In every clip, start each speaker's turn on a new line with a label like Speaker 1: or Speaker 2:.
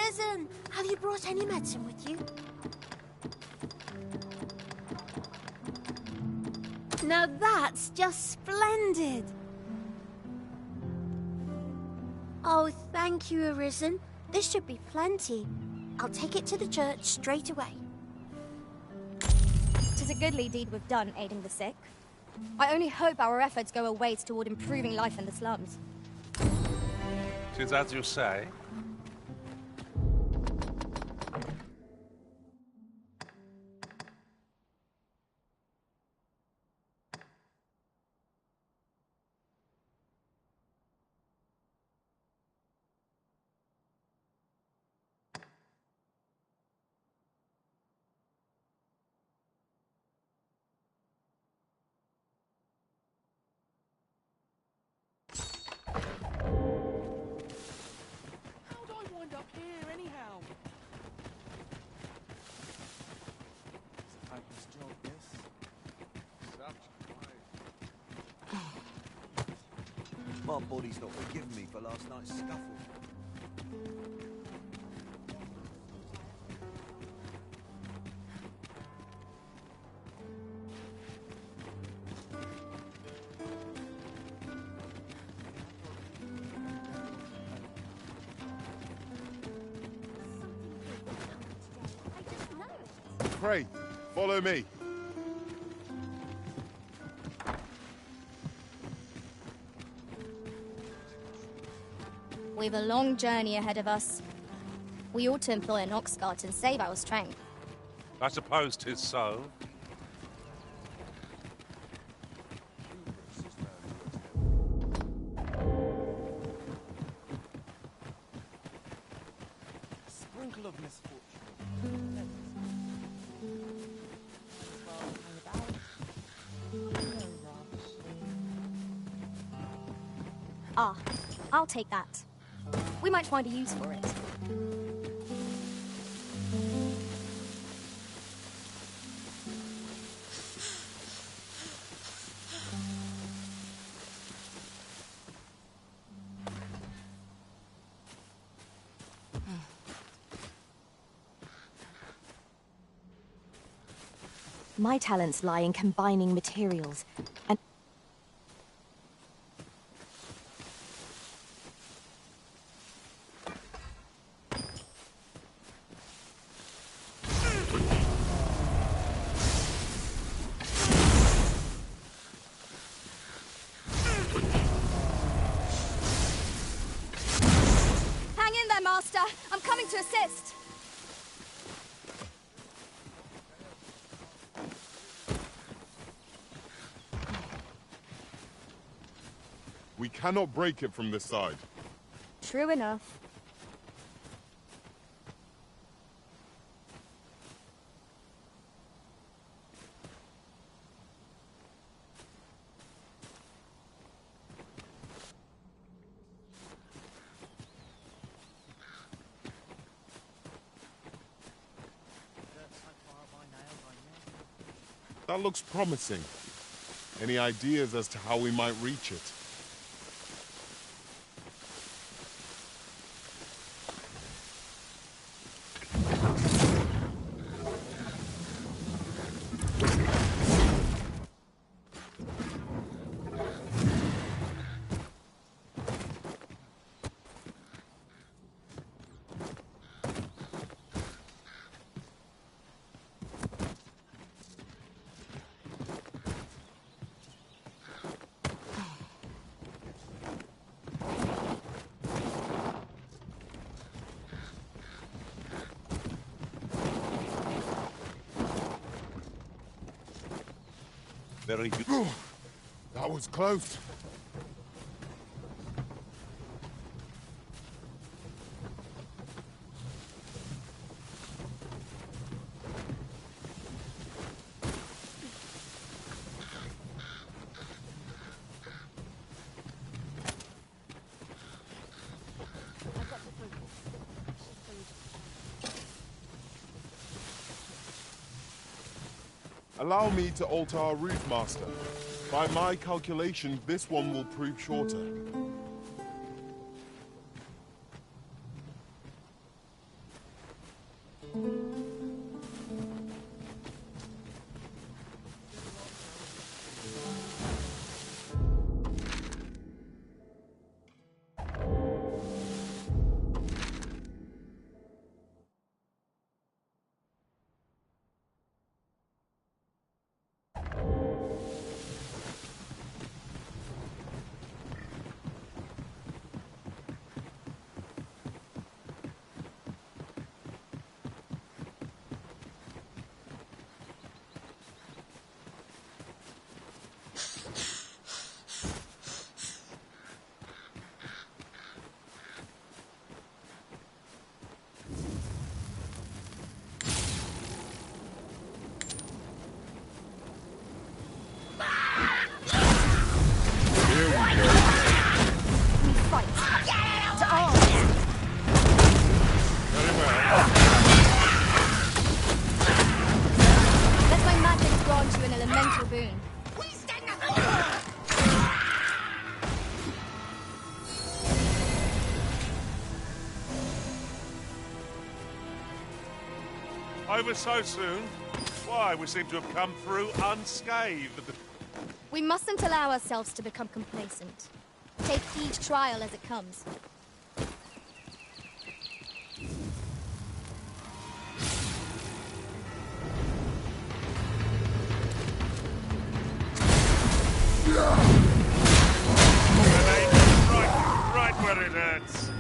Speaker 1: Risen! Have you brought any medicine with you? Now that's just splendid! Oh, thank you, Arisen. This should be plenty. I'll take it to the church straight away.
Speaker 2: 'Tis a goodly deed we've done, aiding the sick. I only hope our efforts go a ways toward improving life in the slums.
Speaker 3: 'Tis as you say.
Speaker 4: My body's not forgiven me for last night's scuffle.
Speaker 5: Pray, follow me.
Speaker 2: We've a long journey ahead of us. We ought to employ an ox cart and save our strength.
Speaker 3: I suppose 'tis so.
Speaker 4: A sprinkle of misfortune.
Speaker 2: Ah, I'll take that. We might find a use for it.
Speaker 6: My talents lie in combining materials, and
Speaker 2: Hang in there, Master! I'm coming to assist!
Speaker 5: We cannot break it from this side.
Speaker 2: True enough.
Speaker 5: That looks promising. Any ideas as to how we might reach it?
Speaker 3: Very good.
Speaker 5: That was close. Allow me to alter our route, Master. By my calculation, this one will prove shorter.
Speaker 3: Over so soon? Why, we seem to have come through unscathed.
Speaker 2: We mustn't allow ourselves to become complacent. Take each trial as it comes.
Speaker 3: Right where it hurts.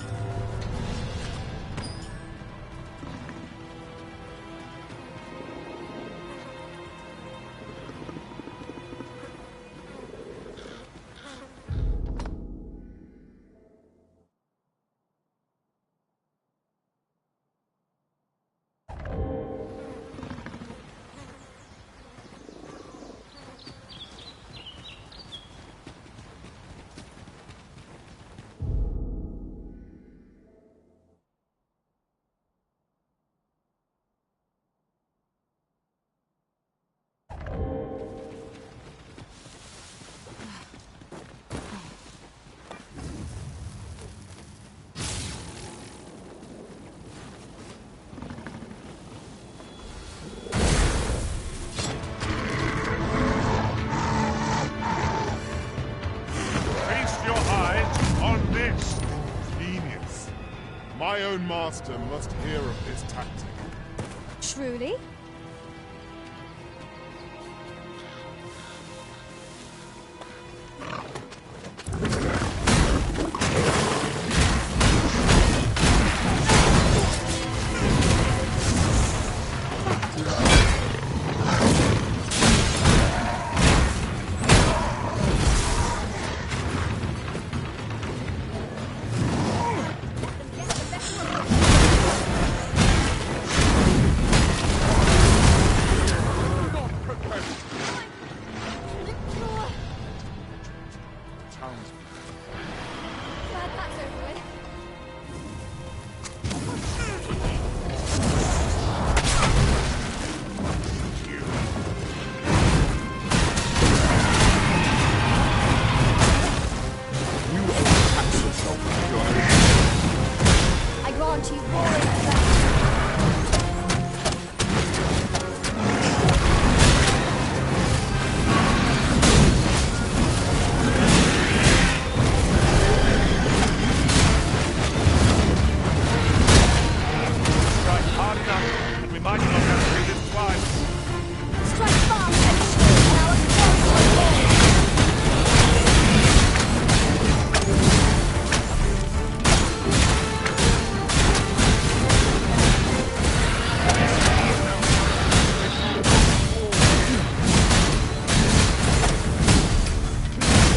Speaker 5: My own master must hear of this tactic.
Speaker 2: Truly? Glad that's over with.
Speaker 5: You overtax yourself with your own.
Speaker 2: I grant you roaring flesh.
Speaker 3: Hard enough, and we might not have to do this twice.
Speaker 2: Strike fast and sure and our close on board.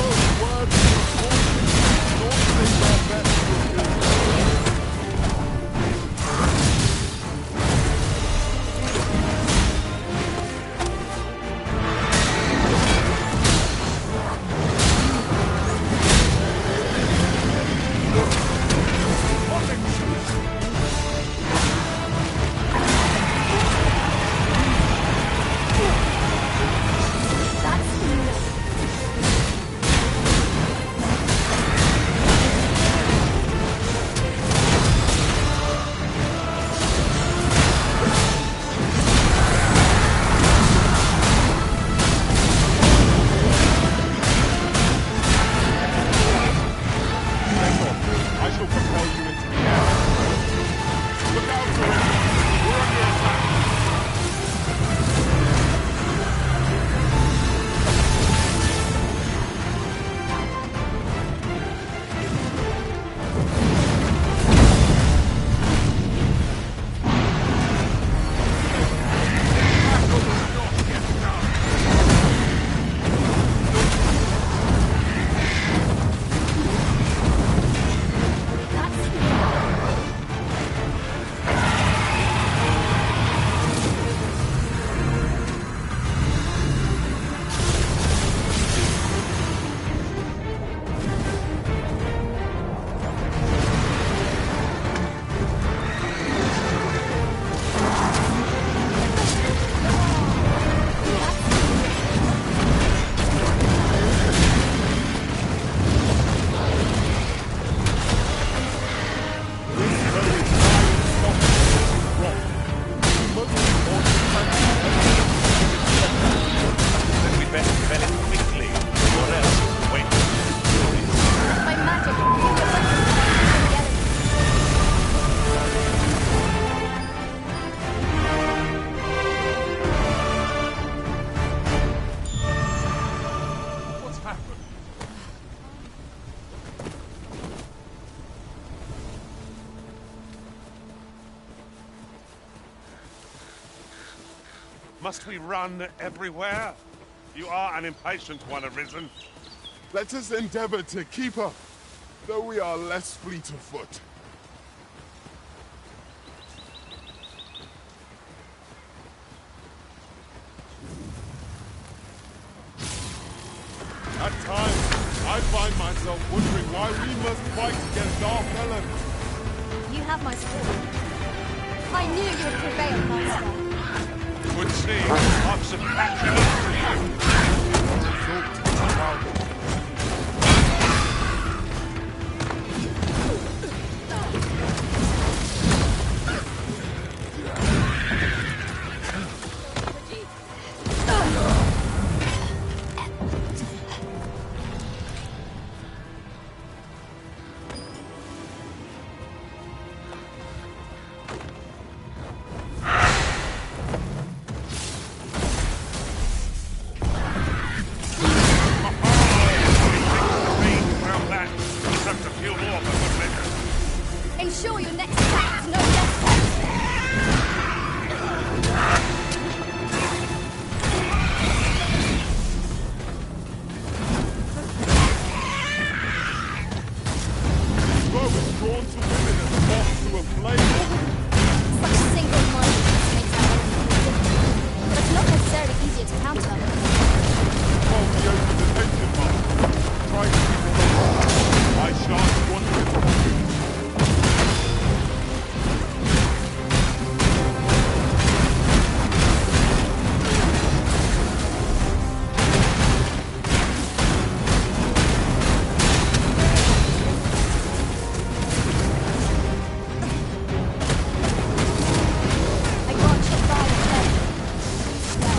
Speaker 5: Those words are bullshit. Don't think our best will do.
Speaker 3: Must we run everywhere? You are an impatient one, Arisen.
Speaker 5: Let us endeavor to keep up, though we are less fleet of foot. At times, I find myself wondering why we must fight against our felons.
Speaker 2: You have my support. I knew you would prevail, Master.
Speaker 3: It would seem I'm superior to you.
Speaker 5: Result to power.
Speaker 2: Ensure your next attack is no less
Speaker 5: Bow is drawn to women and moth to a flame.
Speaker 2: such single-mindedness makes our enemy difficult, but it's not necessarily easier to counter.
Speaker 5: While we open the tension mark, try to keep it going. I shan't want it.
Speaker 2: I grant your fire pleasure.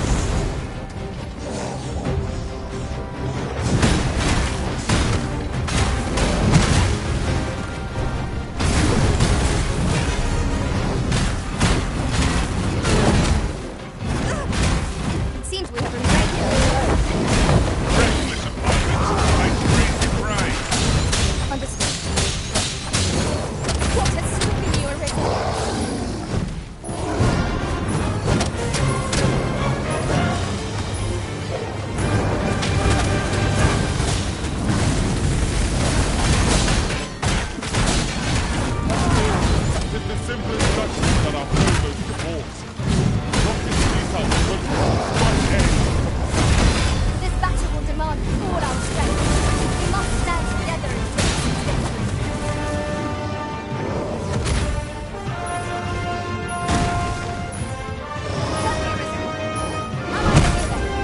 Speaker 2: Seems we have been
Speaker 3: Reckless opponents face freezing rain.
Speaker 2: understood. What has stricken you, Arisen?
Speaker 5: With the simple instructions that our foremost divorce. Rockets these out right ahead.
Speaker 2: This battle will demand all our strength. We must stand together and take this victory. Tell me, Arisen, am I the hero?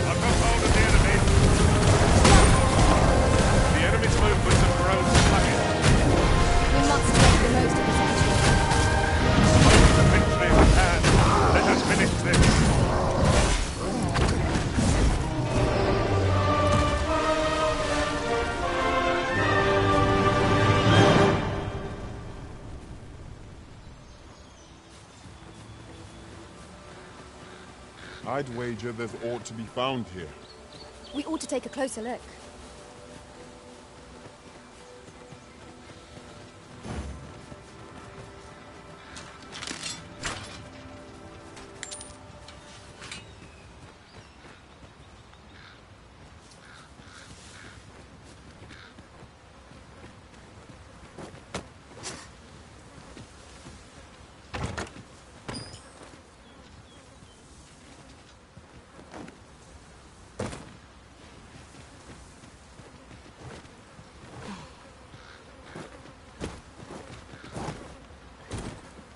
Speaker 3: I've got hold of the enemy. The enemy's movements have grown sluggish.
Speaker 2: We must make the most of this opportunity.
Speaker 3: Hold the victory we can. Let us finish this.
Speaker 5: I'd wager there's aught to be found here.
Speaker 2: We ought to take a closer look.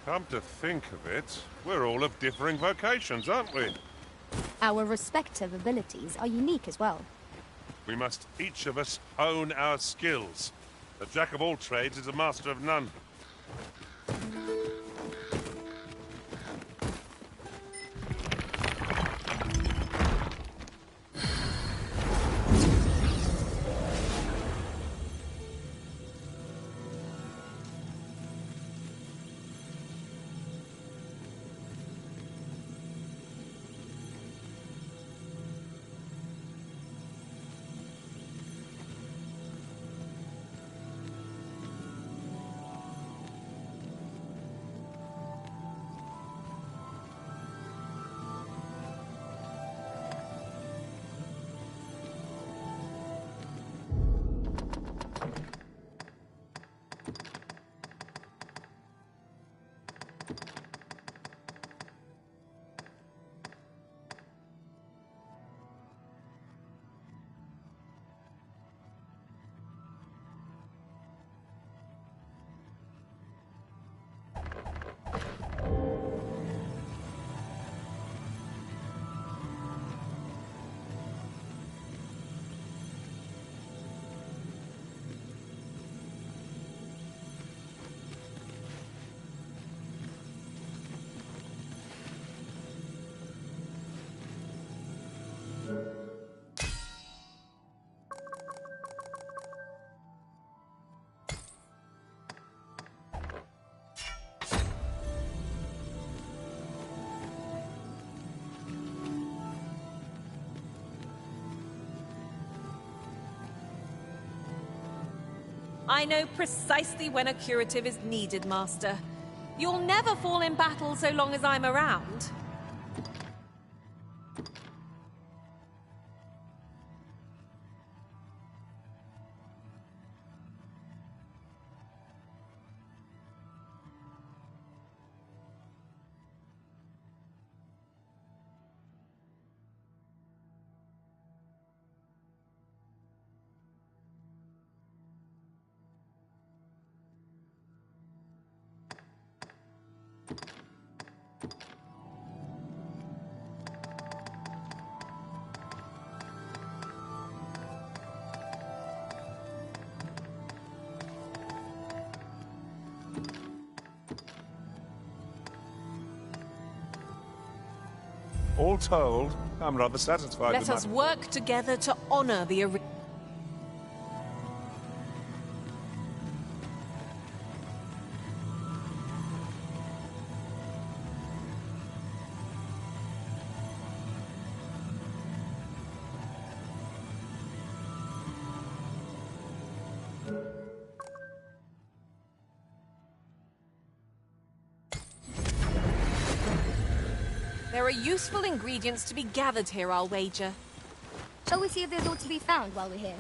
Speaker 3: Come to think of it, we're all of differing vocations, aren't we?
Speaker 2: Our respective abilities are unique as well.
Speaker 3: We must each of us hone our skills. A jack of all trades is a master of none.
Speaker 7: I know precisely when a curative is needed, Master. You'll never fall in battle so long as I'm around.
Speaker 3: All told, I'm rather satisfied
Speaker 7: Let
Speaker 3: with
Speaker 7: us
Speaker 3: my...
Speaker 7: work together to honor the There are useful ingredients to be gathered here, I'll wager.
Speaker 2: Shall we see if there's aught to be found while we're here?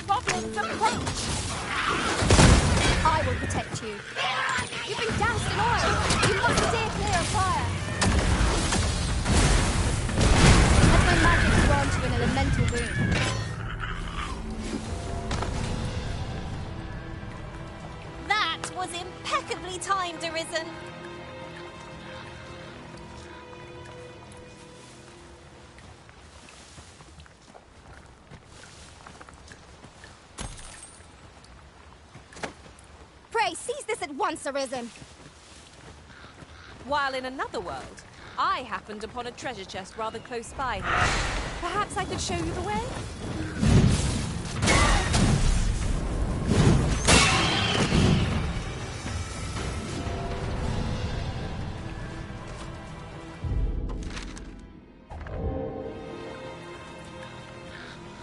Speaker 7: Goblins approach!
Speaker 2: I will protect you. You've been doused in oil. You must steer clear of fire. Let my magic grant you an elemental boon.
Speaker 7: That was impeccably timed, Arisen.
Speaker 2: Pray, seize this at once, Arisen.
Speaker 7: While in another world, I happened upon a treasure chest rather close by here. Perhaps I could show you the way?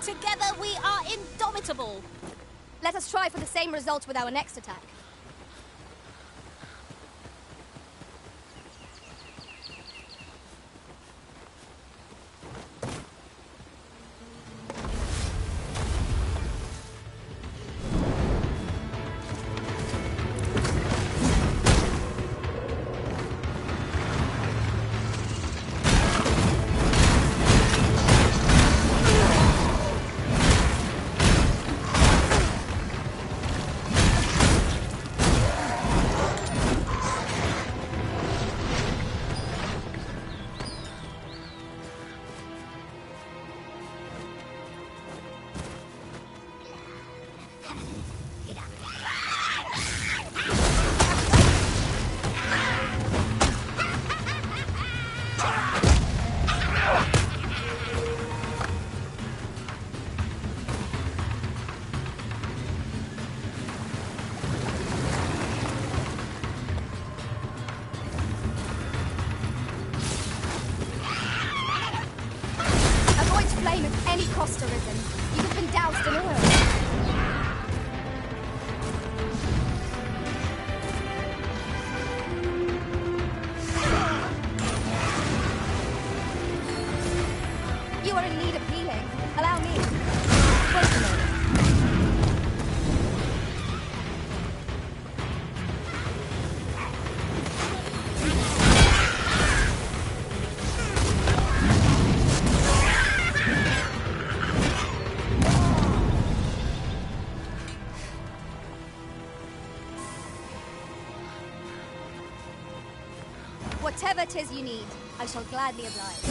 Speaker 7: Together we are indomitable!
Speaker 2: Let us try for the same result with our next attack. Flame at any cost, Arisen. You have been doused in oil. You are in need of healing. Allow me. Wait a moment. Whatever 'tis you need, I shall gladly oblige.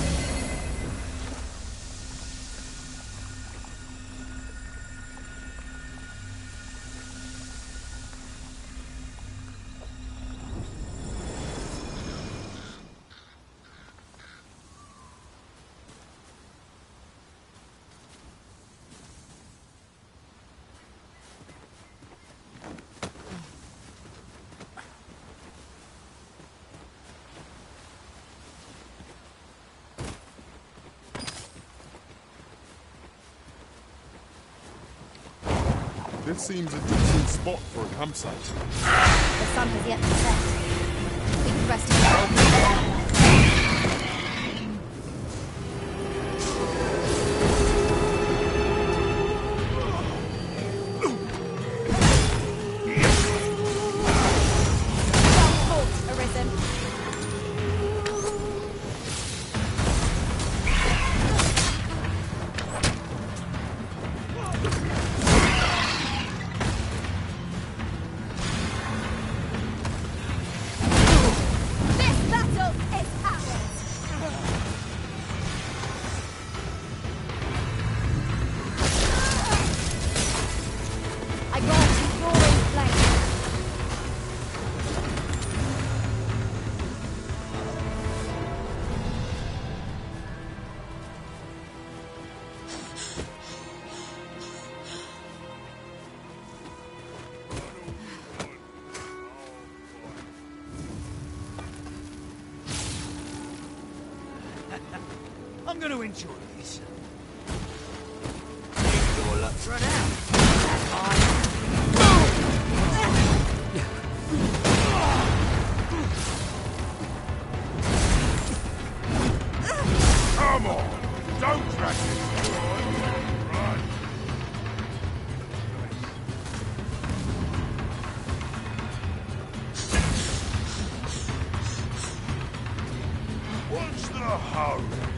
Speaker 5: This seems a decent spot for a campsite.
Speaker 2: The sun has yet to set. We can rest in
Speaker 4: I'm going to enjoy this. Your luck's run out.
Speaker 3: Come on! Don't drag it! Right. What's the hurry?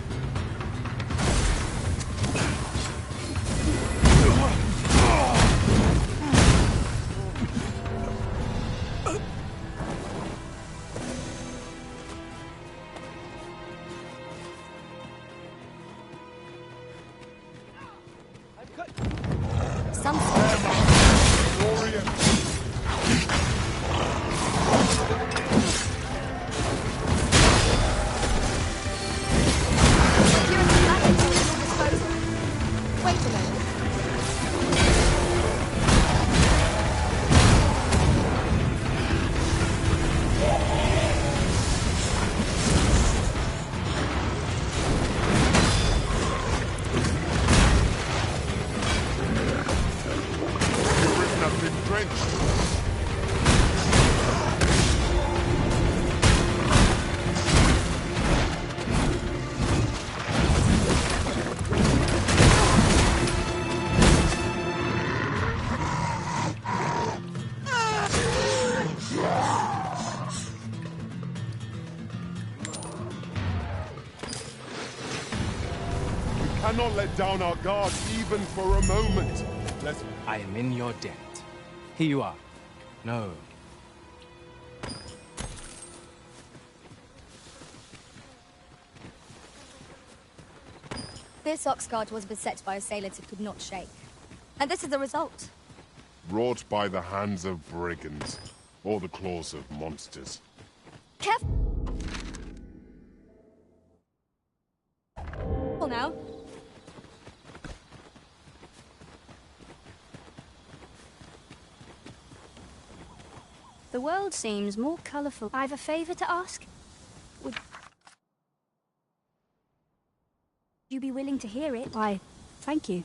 Speaker 5: Cannot let down our guard even for a moment. Let's...
Speaker 8: I am in your debt. Here you are. No.
Speaker 2: This Oxguard was beset by assailants it could not shake. And this is the result.
Speaker 5: Wrought by the hands of brigands, or the claws of monsters.
Speaker 2: Careful now.
Speaker 1: The world seems more colourful. I have a favour to ask. Would you be willing to hear it? Why, thank you.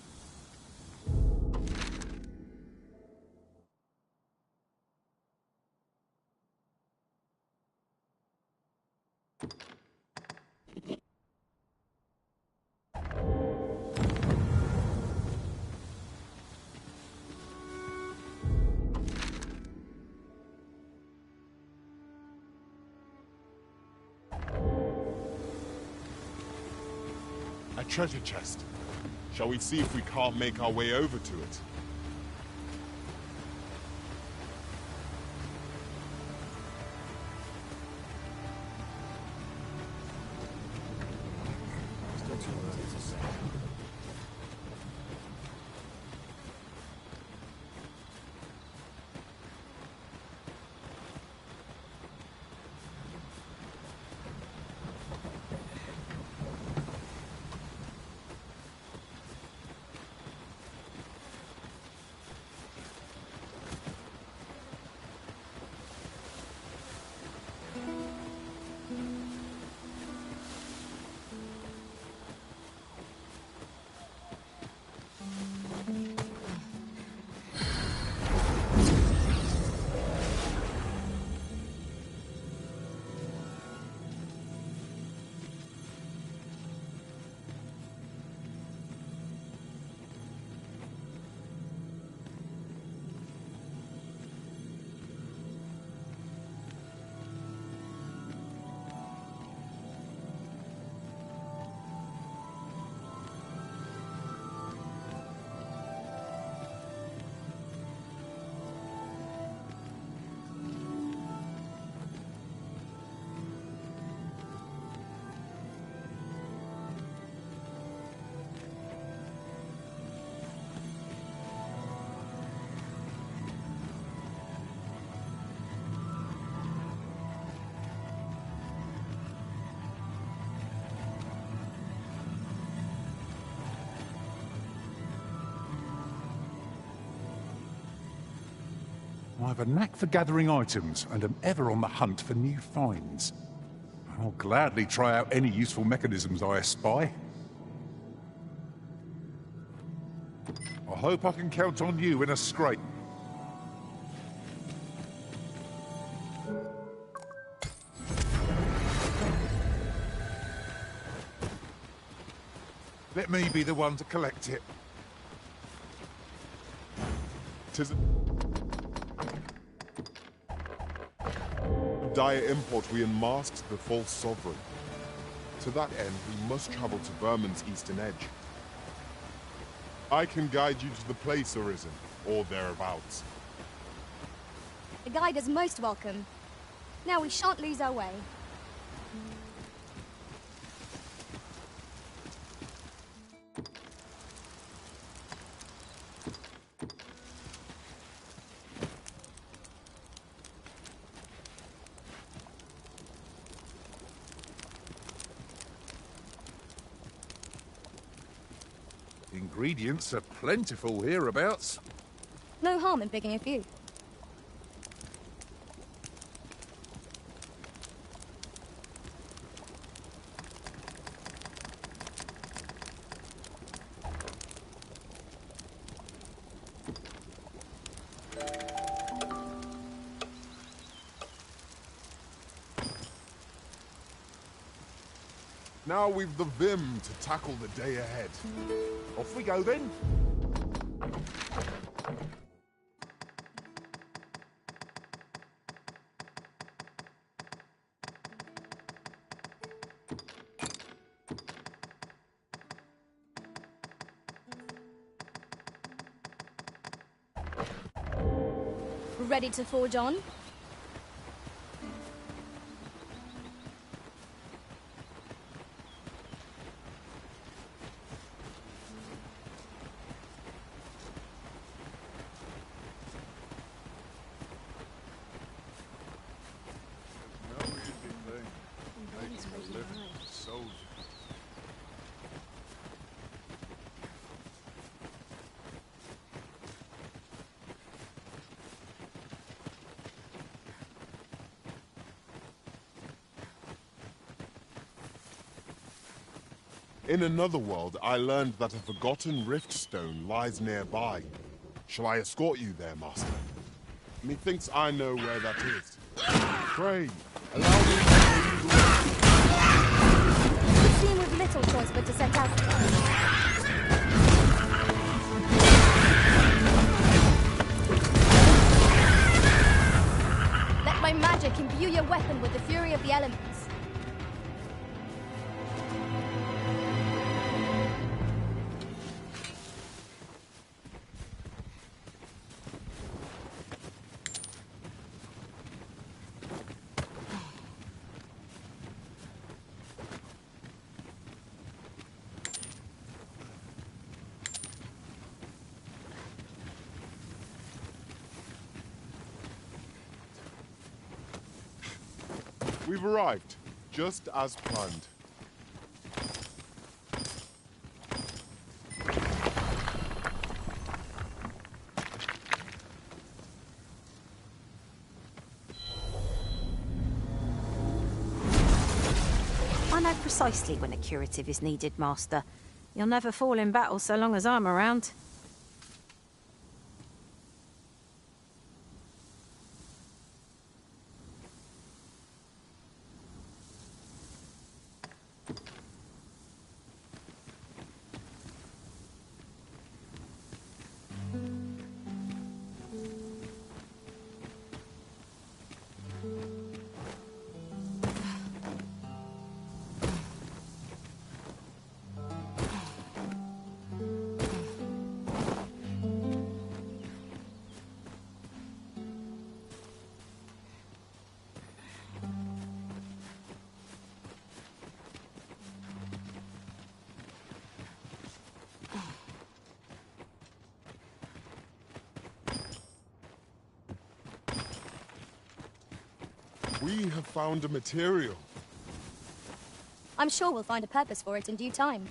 Speaker 5: A treasure chest. Shall we see if we can't make our way over to it? I have a knack for gathering items and am ever on the hunt for new finds. I'll gladly try out any useful mechanisms I espy. I hope I can count on you in a scrape. Let me be the one to collect it. 'Tis a
Speaker 9: dire import we unmasked the false sovereign. To that end, we must travel to Vermin's eastern edge. I can guide you to the place, Arisen, or thereabouts.
Speaker 2: The guide is most welcome. Now we shan't lose our way.
Speaker 5: Ingredients are plentiful hereabouts.
Speaker 2: No harm in picking a few.
Speaker 9: Now we've the vim to tackle the day ahead. Off we go then.
Speaker 2: Ready to forge on?
Speaker 9: In another world, I learned that a forgotten rift stone lies nearby. Shall I escort you there, Master? Methinks I know where that is. Pray, allow me to show you the way.
Speaker 2: You seem with little choice but to set out. Let my magic imbue your weapon with the fury of the elements.
Speaker 9: We've arrived, just as planned.
Speaker 10: I know precisely when a curative is needed, Master. You'll never fall in battle so long as I'm around.
Speaker 9: We have found a material.
Speaker 2: I'm sure we'll find a purpose for it in due time.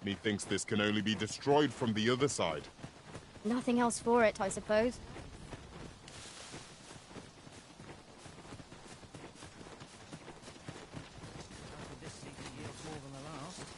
Speaker 9: Methinks this can only be destroyed from the other side.
Speaker 2: Nothing else for it, I suppose.
Speaker 4: This season yields more than the last.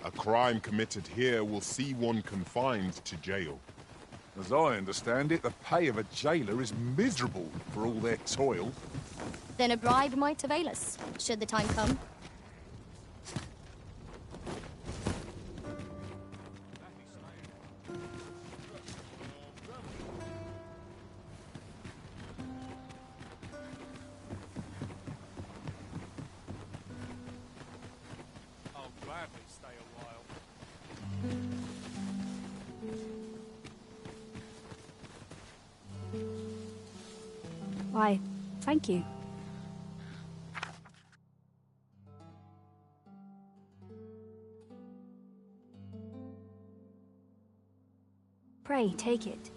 Speaker 9: A crime committed here will see one confined to jail.
Speaker 11: As I understand it, the pay of a jailer is miserable for all their toil.
Speaker 2: Then a bribe might avail us, should the time come.
Speaker 8: I'll gladly stay a while.
Speaker 12: Why, thank you. Pray, take it.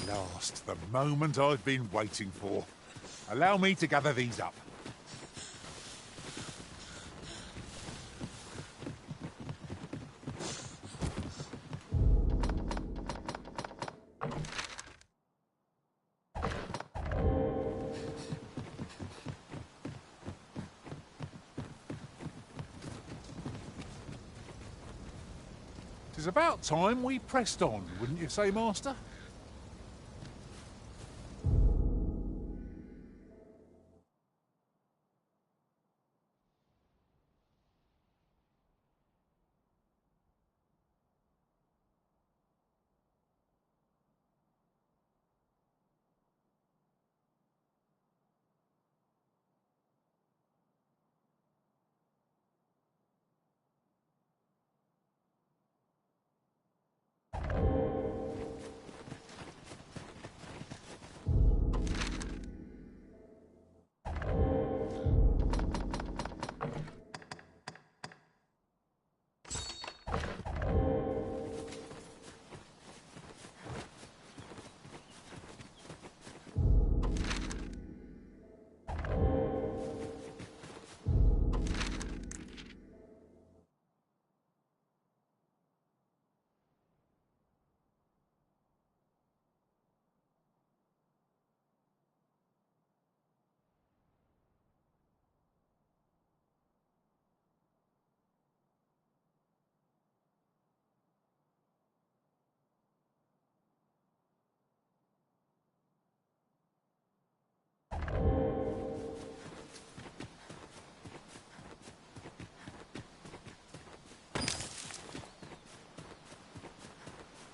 Speaker 11: last, the moment I've been waiting for. Allow me to gather these up. It's about time we pressed on, wouldn't you say, Master?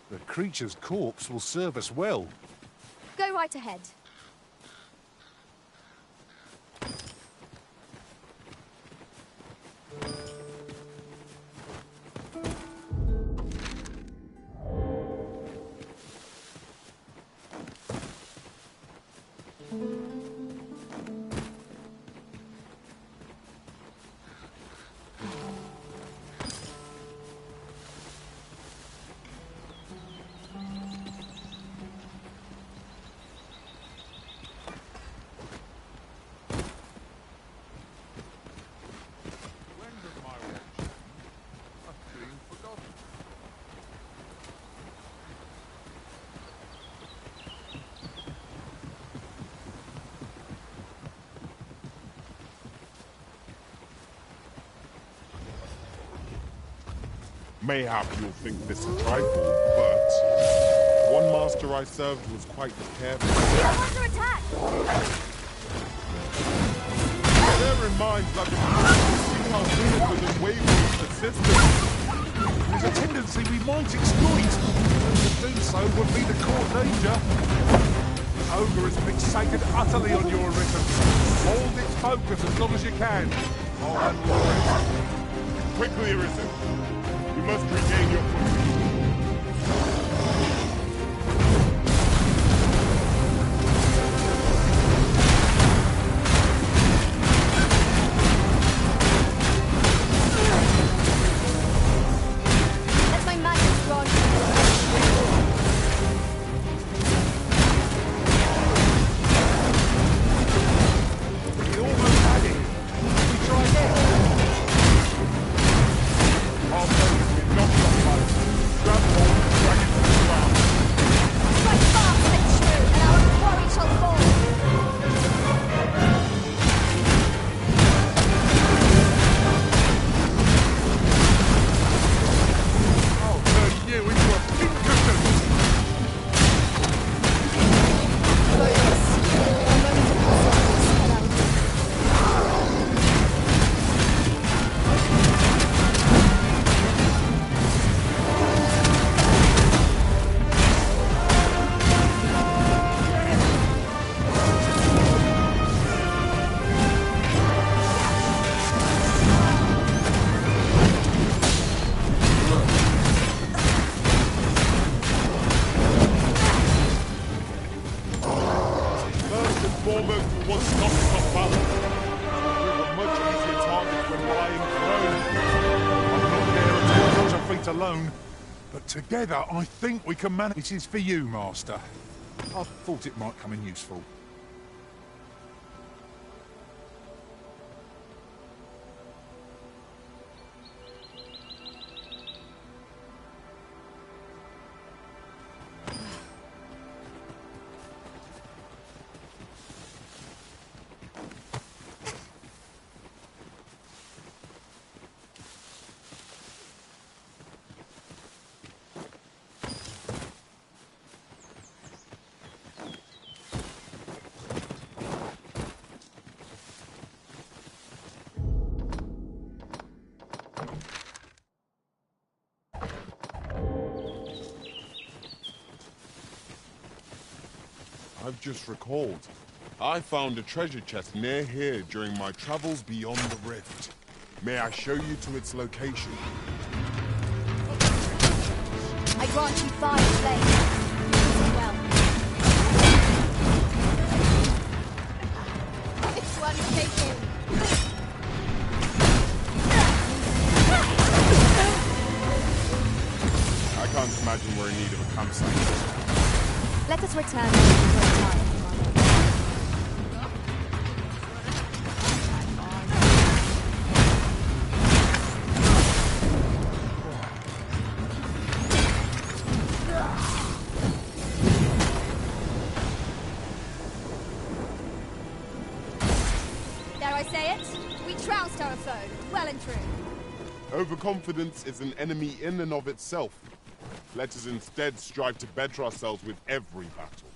Speaker 11: The creature's corpse will serve us well.
Speaker 2: Go right ahead.
Speaker 9: Mayhap you'll think this a trifle, but one master I served was quite careful.
Speaker 2: We are under attack!
Speaker 9: Bear in mind that the see how limited and wavering persistence.
Speaker 11: There's a tendency we might exploit, and to do so would be the core danger. The ogre is fixated utterly on your rhythm. Hold its focus as long as you can. I'll handle the rest.
Speaker 9: Quickly, Arisen. You must regain your footing.
Speaker 2: Let my magic rod.
Speaker 11: We almost had it. We try again.
Speaker 9: Our focus is not your fight. Grab hold and drag it to the ground.
Speaker 2: Strike fast and true, and our quarry shall fall.
Speaker 11: I'll turn you into a pincushion.
Speaker 9: First and foremost, we want to knock it off balance. We're a much easier target when lying prone.
Speaker 11: I'm not there to touch our feet alone, but together I think we can manage. This is for you, Master. I thought it might come in useful.
Speaker 9: I've just recalled. I found a treasure chest near here during my travels beyond the rift. May I show you to its location?
Speaker 2: I grant you 5 slaves. Well. Which one's taken?
Speaker 9: I can't imagine we're in need of a campsite.
Speaker 2: Let us return to the time. Dare I say it? We trounced our foe, well and true.
Speaker 9: Overconfidence is an enemy in and of itself. Let us instead strive to better ourselves with every battle.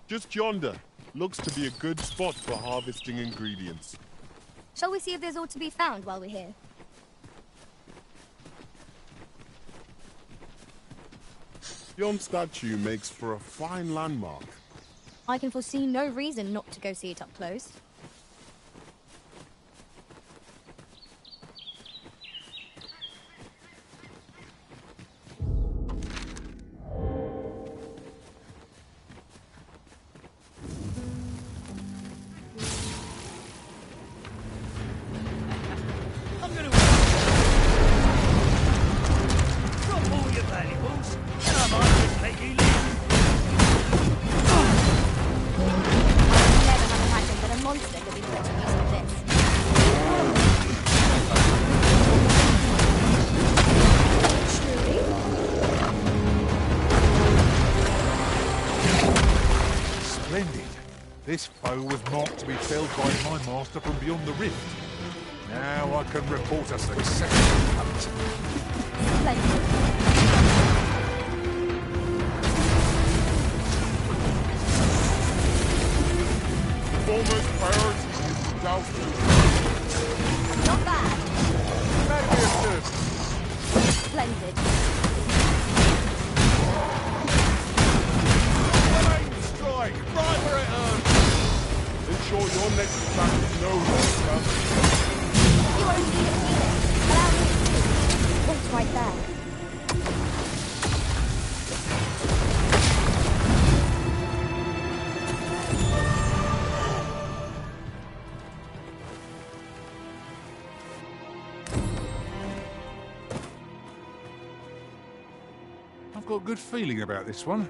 Speaker 9: Just yonder. Looks to be a good spot for harvesting ingredients.
Speaker 2: Shall we see if there's aught to be found while we're here?
Speaker 9: Yon statue makes for a fine landmark.
Speaker 2: I can foresee no reason not to go see it up close.
Speaker 4: I'm gonna drop all your valuables, and I might just let you live.
Speaker 2: I never have imagined that a monster could be put to use like this.
Speaker 11: Splendid. This foe was marked to be felled by my master from beyond the rift. Now I can report a successful hunt.
Speaker 2: Splendid.
Speaker 9: Foremost priority is to douse those.
Speaker 2: Not bad.
Speaker 11: Glad to be of service.
Speaker 2: Splendid.
Speaker 11: Strike! Right where it hurts!
Speaker 9: Ensure your next attack is no longer.
Speaker 2: You are indeed a hero. Allow me to see. Wait right there.
Speaker 11: I've got a good feeling about this one.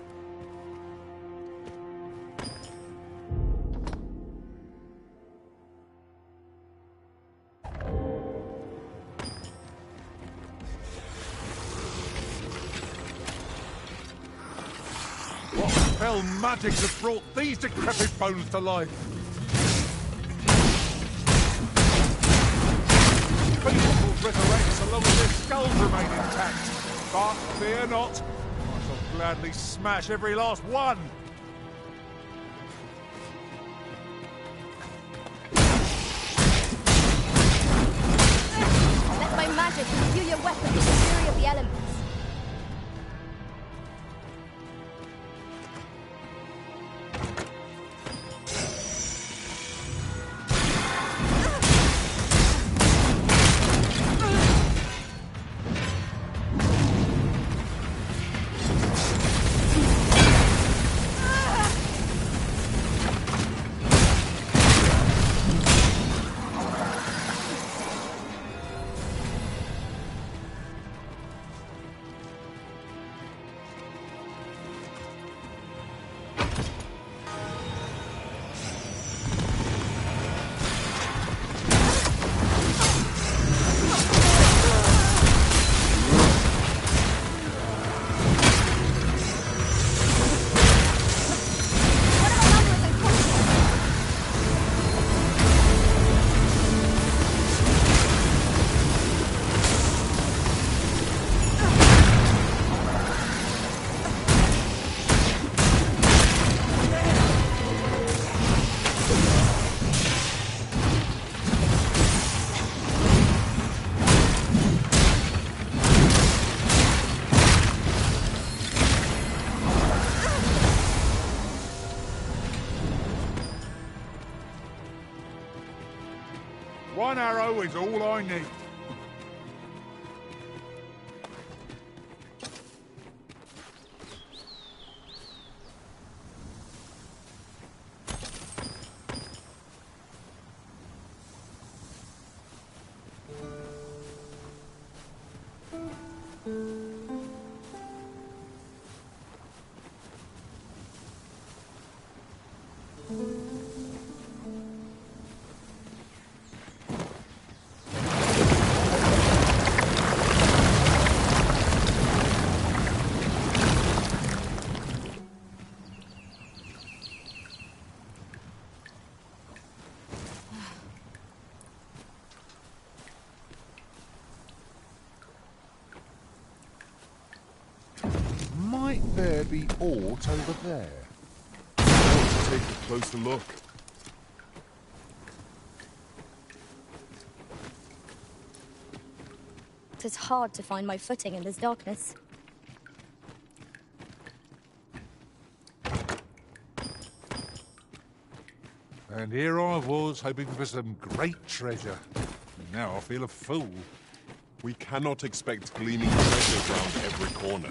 Speaker 11: What fell magic has brought these decrepit bones to life? People will resurrect so long as their skulls remain intact. But fear not, I shall gladly smash every last one.
Speaker 2: Let my magic imbue your weapon with the fury of the elements.
Speaker 11: One arrow is all I need. Might there be aught over there?
Speaker 9: Let's take a closer look.
Speaker 2: It's hard to find my footing in this darkness.
Speaker 11: And here I was, hoping for some great treasure. And now I feel a fool.
Speaker 9: We cannot expect gleaming treasures round every corner.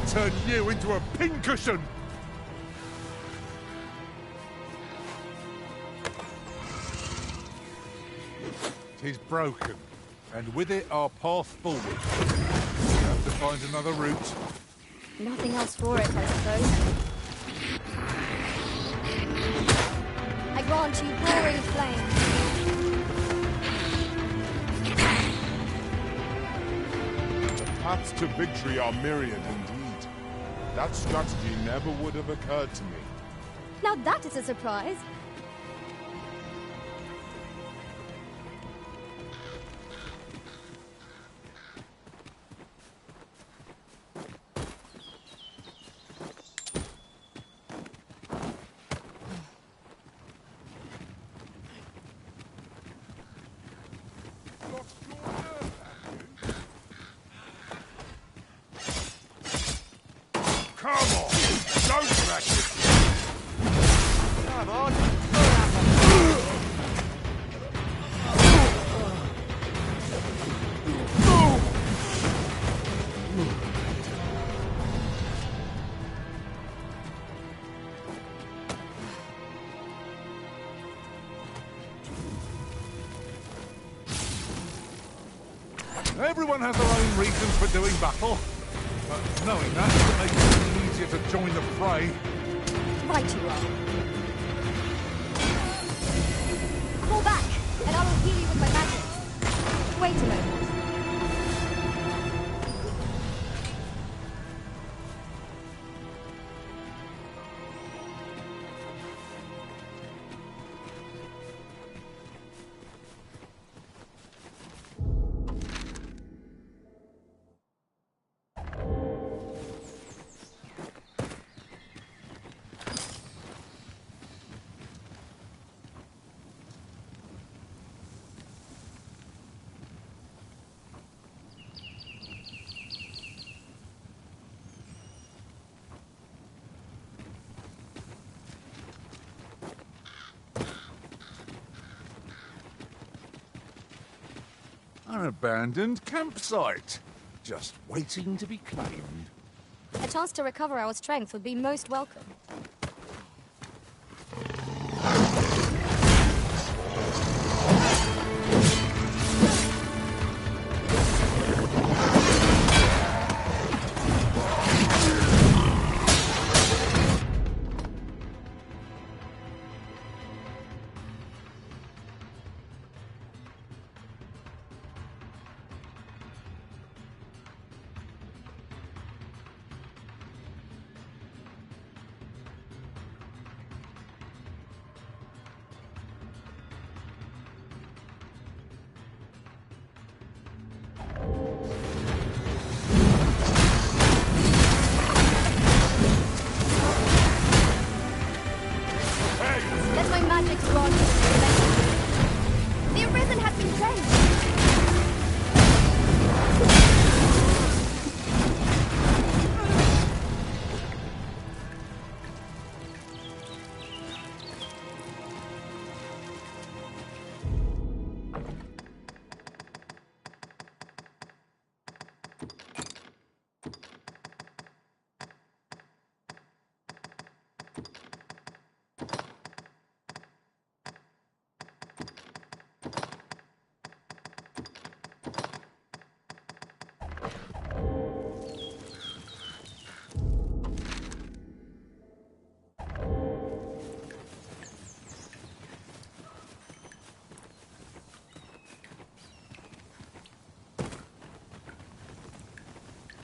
Speaker 11: Turn you into a pincushion! Tis broken, and with it our path forward. We have to find another route.
Speaker 2: Nothing else for it, I suppose. I grant you roaring flame.
Speaker 9: The paths to victory are myriad indeed. That strategy never would have occurred to me.
Speaker 2: Now that is a surprise.
Speaker 11: Come on! Don't crash it!
Speaker 4: Come on.
Speaker 11: Everyone has their own reasons for doing battle. But knowing that doesn't make it any easier to join the fray.
Speaker 2: Right you are. Fall back, and I will heal you with my magic. Wait a moment.
Speaker 11: An abandoned campsite. Just waiting to be claimed.
Speaker 2: A chance to recover our strength would be most welcome.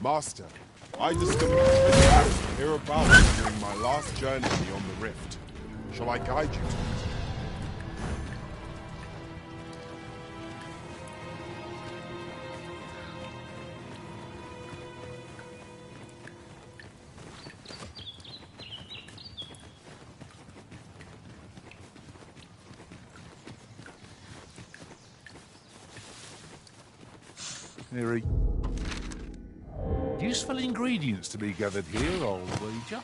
Speaker 9: Master, I discovered a treasure chest hereabouts during my last journey beyond the rift. Shall I guide you to it?
Speaker 11: Very useful ingredients to be gathered here, I'll wager.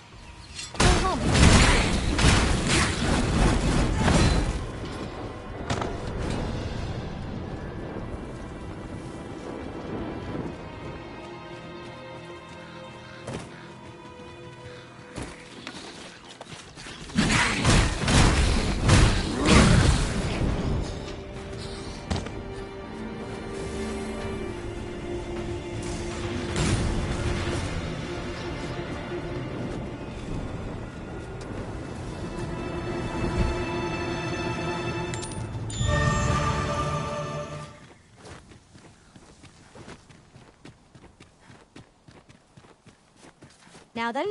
Speaker 2: Now then,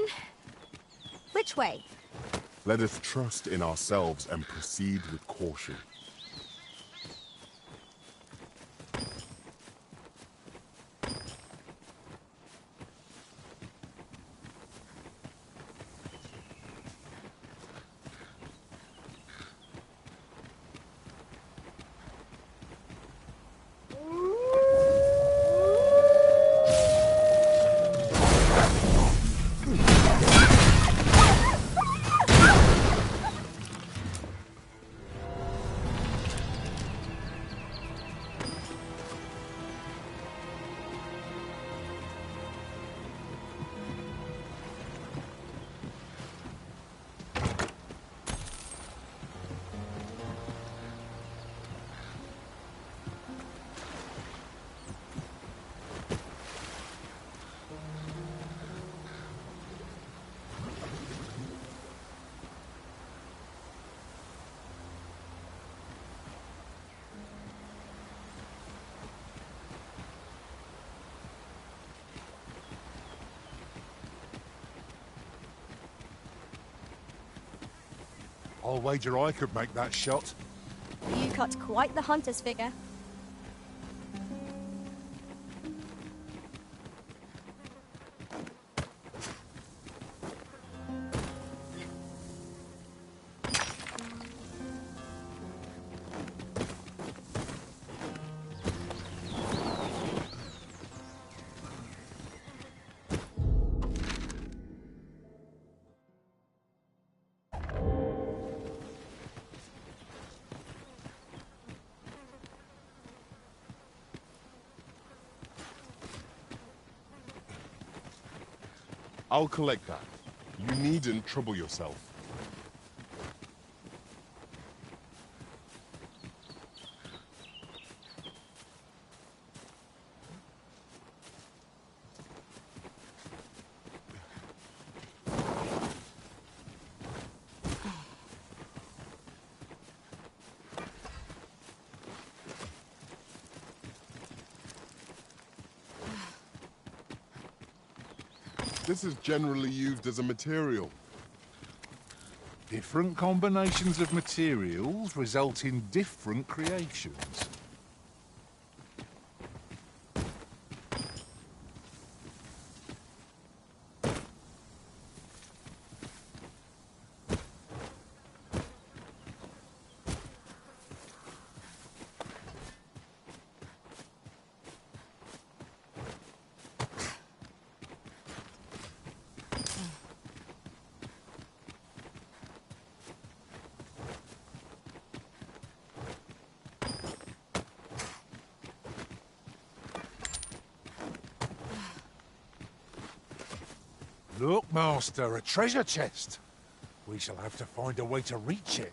Speaker 2: which way?
Speaker 9: Let us trust in ourselves and proceed with caution.
Speaker 11: I'll wager I could make that shot.
Speaker 2: You cut quite the hunter's figure.
Speaker 9: I'll collect that. You needn't trouble yourself. This is generally used as a material.
Speaker 11: Different combinations of materials result in different creations. Look, Master, a treasure chest. We shall have to find a way to reach it.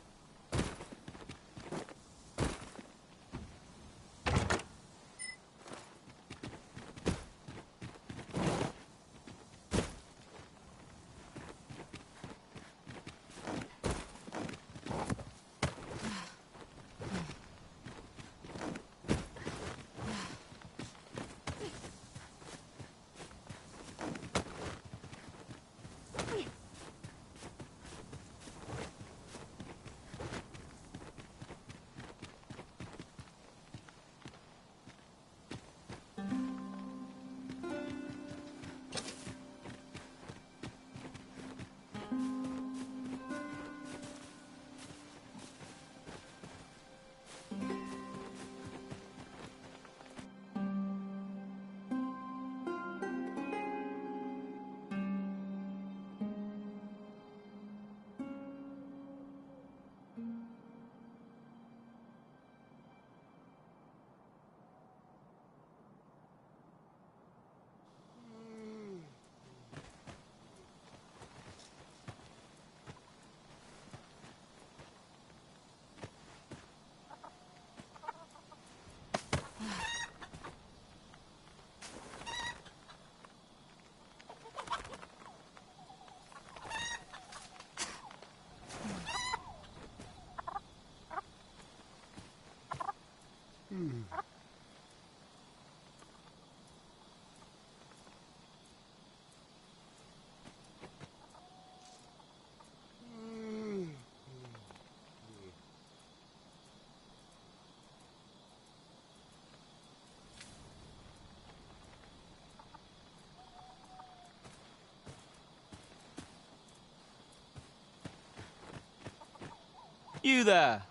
Speaker 13: You there!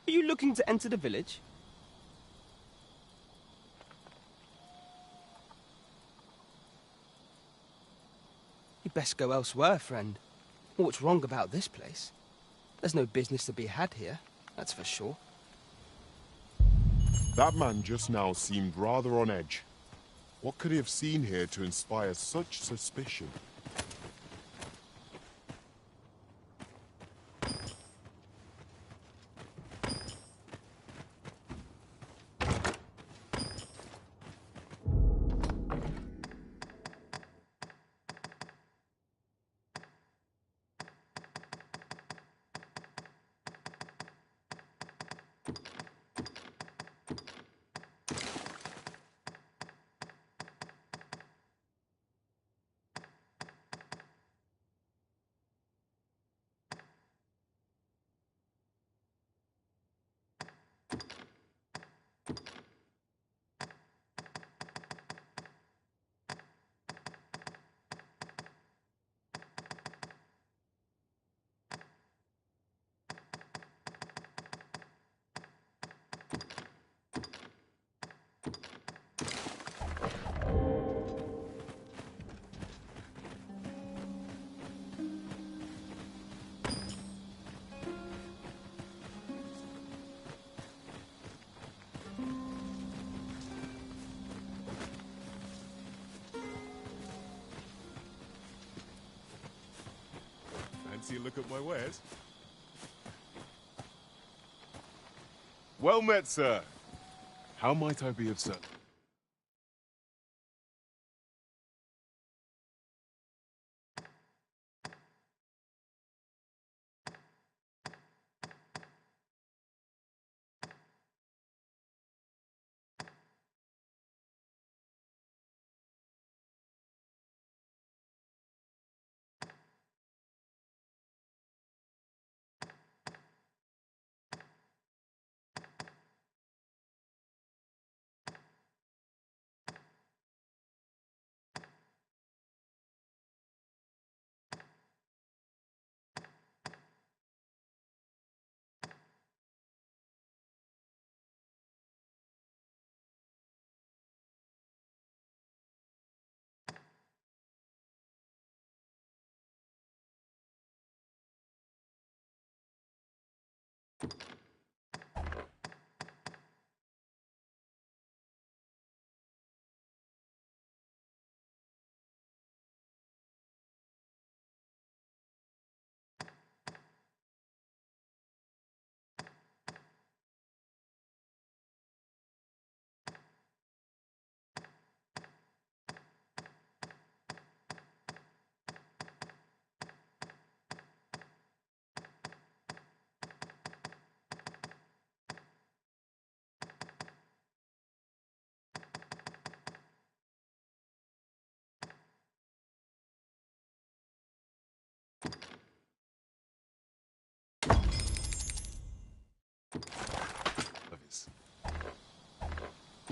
Speaker 13: Are you looking to enter the village? You'd best go elsewhere, friend. What's wrong about this place? There's no business to be had here, that's for sure.
Speaker 9: That man just now seemed rather on edge. What could he have seen here to inspire such suspicion?
Speaker 11: Fancy a look at my wares? Well met, sir. How might I be of service?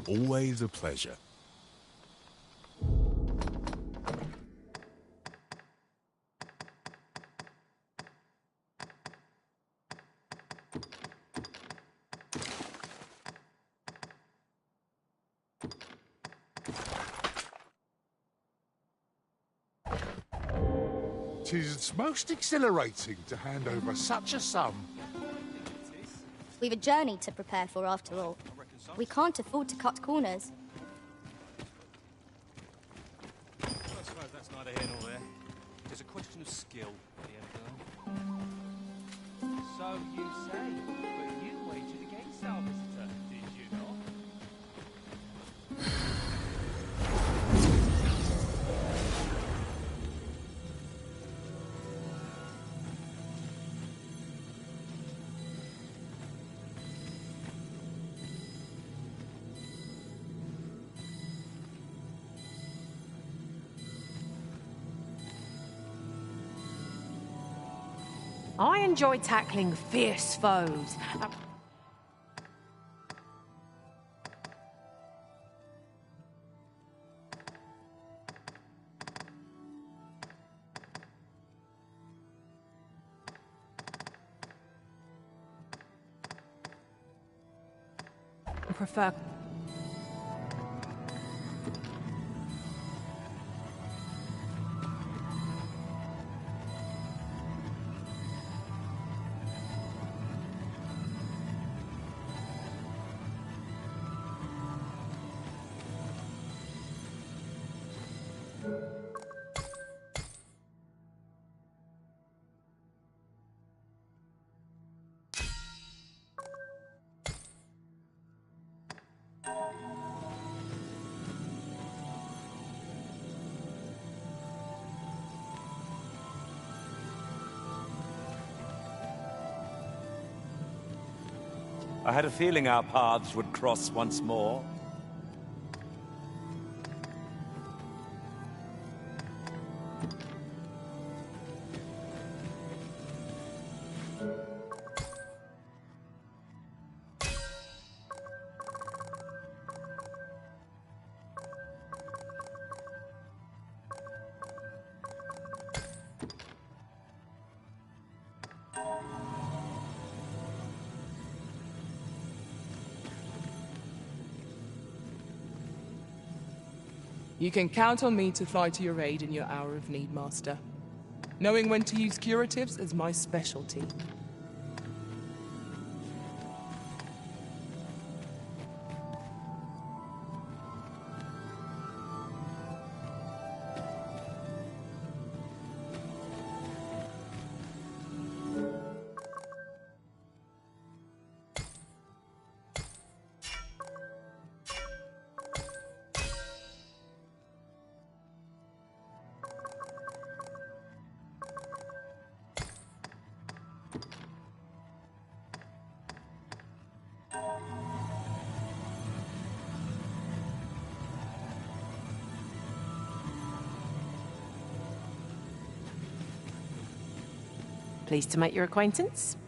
Speaker 11: Always a pleasure.
Speaker 4: Tis most exhilarating to hand over such a sum.
Speaker 2: We've a journey to prepare for after all. We can't afford to cut corners.
Speaker 8: I suppose that's neither here nor there. It's a question of skill, dear girl. So you say, but you wagered against our visitor, did you not?
Speaker 6: I enjoy tackling fierce foes. Prefer.
Speaker 14: I had a feeling our paths would cross once more.
Speaker 15: You can count on me to fly to your aid in your hour of need, Master. Knowing when to use curatives is my specialty.
Speaker 6: Pleased to make your acquaintance.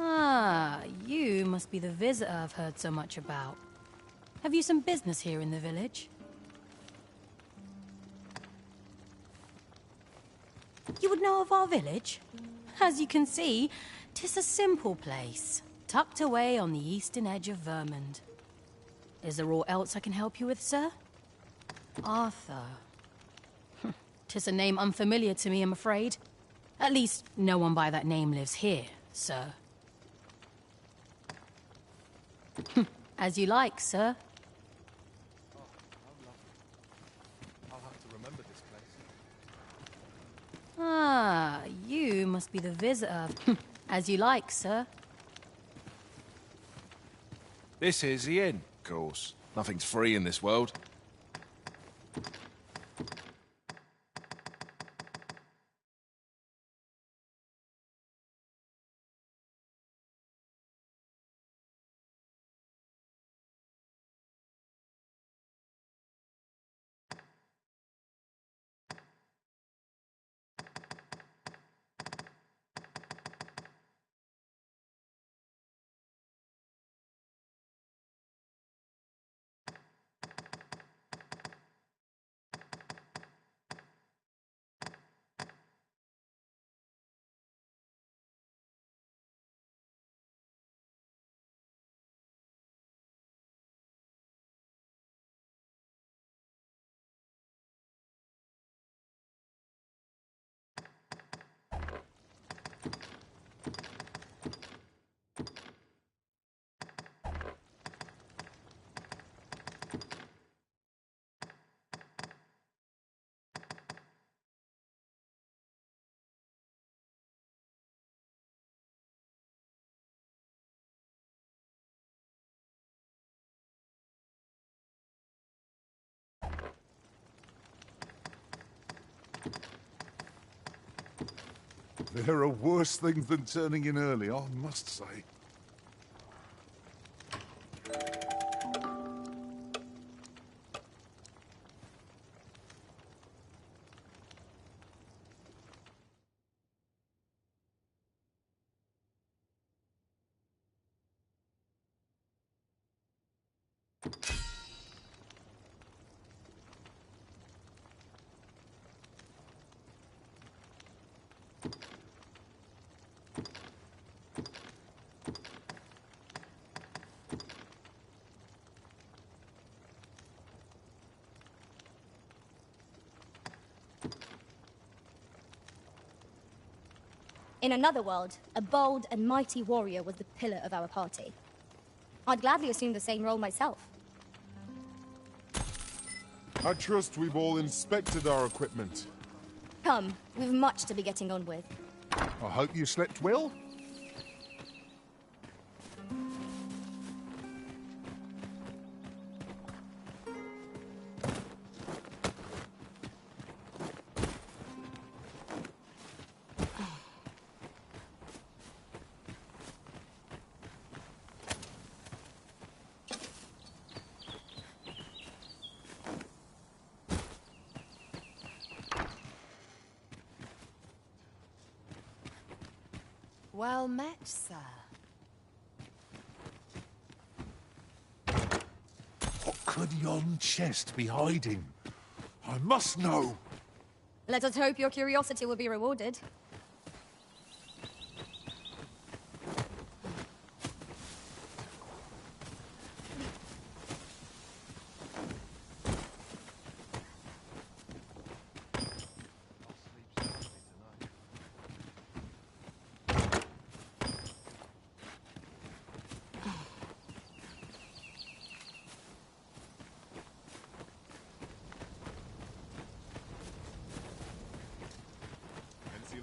Speaker 6: Ah, you must be the visitor I've heard so much about. Have you some business here in the village? You would know of our village? As you can see, 'tis a simple place, tucked away on the eastern edge of Vermund. Is there aught else I can help you with, sir? Arthur. 'Tis a name unfamiliar to me, I'm afraid. At least, no one by that name lives here, sir. As you like, sir.
Speaker 8: I'll have to remember this place.
Speaker 6: Ah, you must be the visitor. As you like, sir.
Speaker 11: This is the inn, of course. Nothing's free in this world. There are worse things than turning in early, I must say.
Speaker 2: In another world, a bold and mighty warrior was the pillar of our party. I'd gladly assume the same role myself.
Speaker 9: I trust we've all inspected our equipment.
Speaker 2: Come, we've much to be getting on with.
Speaker 11: I hope you slept well.
Speaker 16: Well met, sir.
Speaker 11: What could yon chest be hiding? I must know.
Speaker 2: Let us hope your curiosity will be rewarded.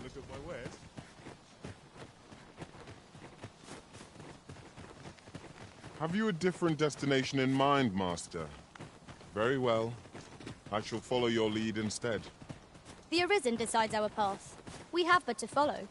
Speaker 9: Look at my wares. Have you a different destination in mind, Master? Very well. I shall follow your lead instead.
Speaker 2: The Arisen decides our path. We have but to follow.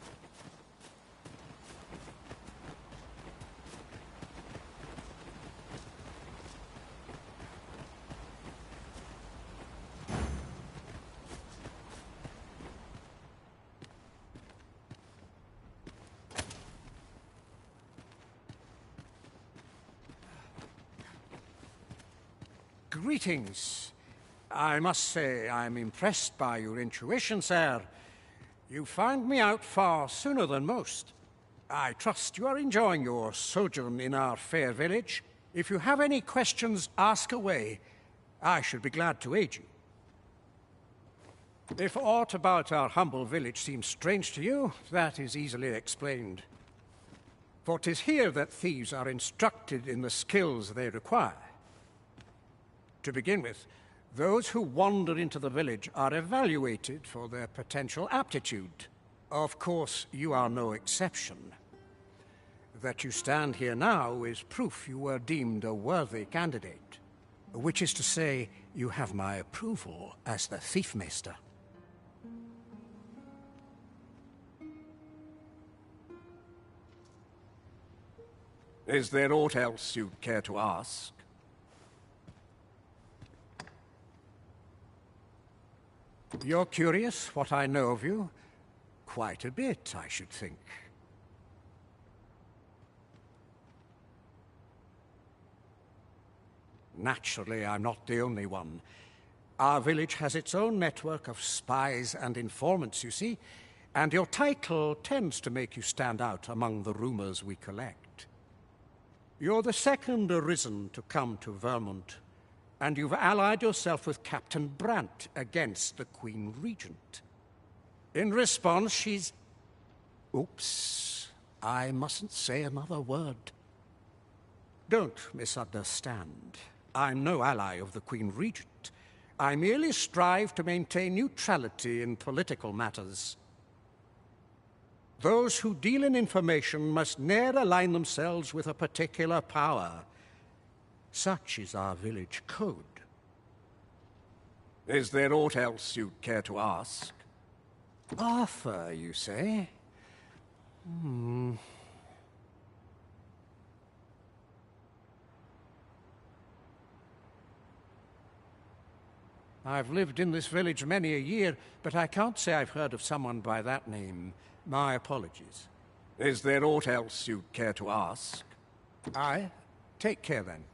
Speaker 17: Greetings. I must say I'm impressed by your intuition, sir. You found me out far sooner than most. I trust you are enjoying your sojourn in our fair village. If you have any questions, ask away. I should be glad to aid you. If aught about our humble village seems strange to you, that is easily explained. For 'tis here that thieves are instructed in the skills they require. To begin with, those who wander into the village are evaluated for their potential aptitude. Of course, you are no exception. That you stand here now is proof you were deemed a worthy candidate. Which is to say, you have my approval as the Thiefmaster. Is there aught else you'd care to ask? You're curious what I know of you? Quite a bit, I should think. Naturally, I'm not the only one. Our village has its own network of spies and informants, you see, and your title tends to make you stand out among the rumors we collect. You're the second Arisen to come to Vermont, and you've allied yourself with Captain Brant against the Queen Regent. In response, she's... Oops, I mustn't say another word. Don't misunderstand. I'm no ally of the Queen Regent. I merely strive to maintain neutrality in political matters. Those who deal in information must ne'er align themselves with a particular power. Such is our village code. Is there aught else you'd care to ask? Arthur, you say? I've lived in this village many a year, but I can't say I've heard of someone by that name. My apologies.
Speaker 16: Is there aught else you'd care to ask?
Speaker 17: Aye. Take care, then.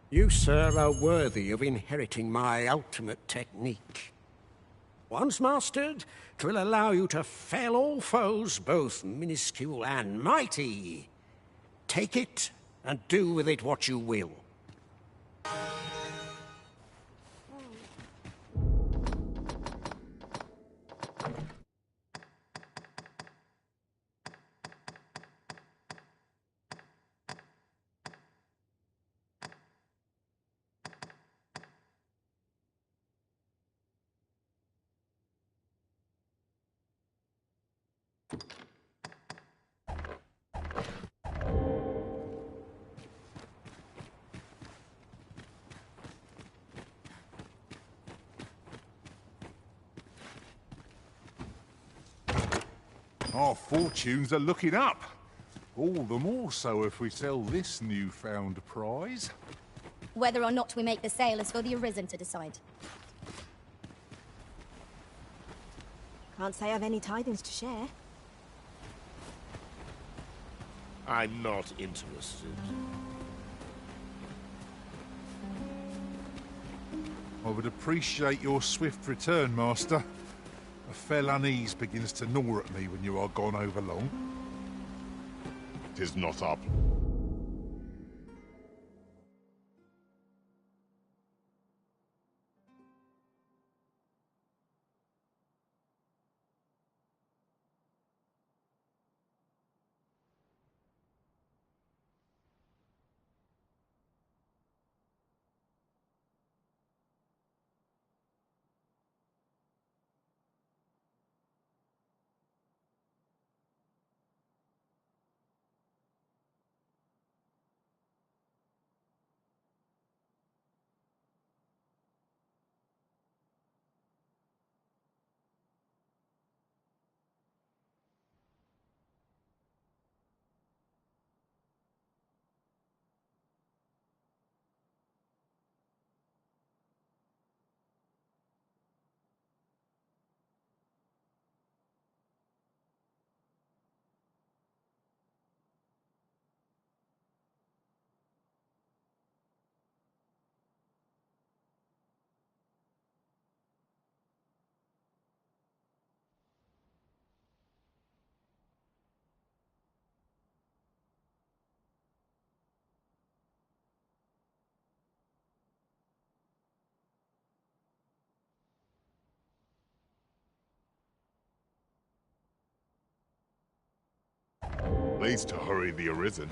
Speaker 16: You, sir, are worthy of inheriting my ultimate technique. Once mastered, 'twill allow you to fell all foes, both minuscule and mighty. Take it, and do with it what you will.
Speaker 11: Our fortunes are looking up. All the more so if we sell this newfound prize.
Speaker 2: Whether or not we make the sale is for the Arisen to decide.
Speaker 18: Can't say I've any tidings to share.
Speaker 19: I'm not interested.
Speaker 11: I would appreciate your swift return, Master. A fell unease begins to gnaw at me when you are gone over long.
Speaker 9: 'Tis not up. Pleased to hurry the Arisen.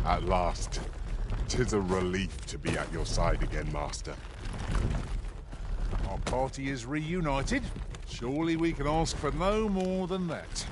Speaker 9: At last. 'Tis a relief to be at your side again, Master.
Speaker 11: Our party is reunited. Surely we can ask for no more than that.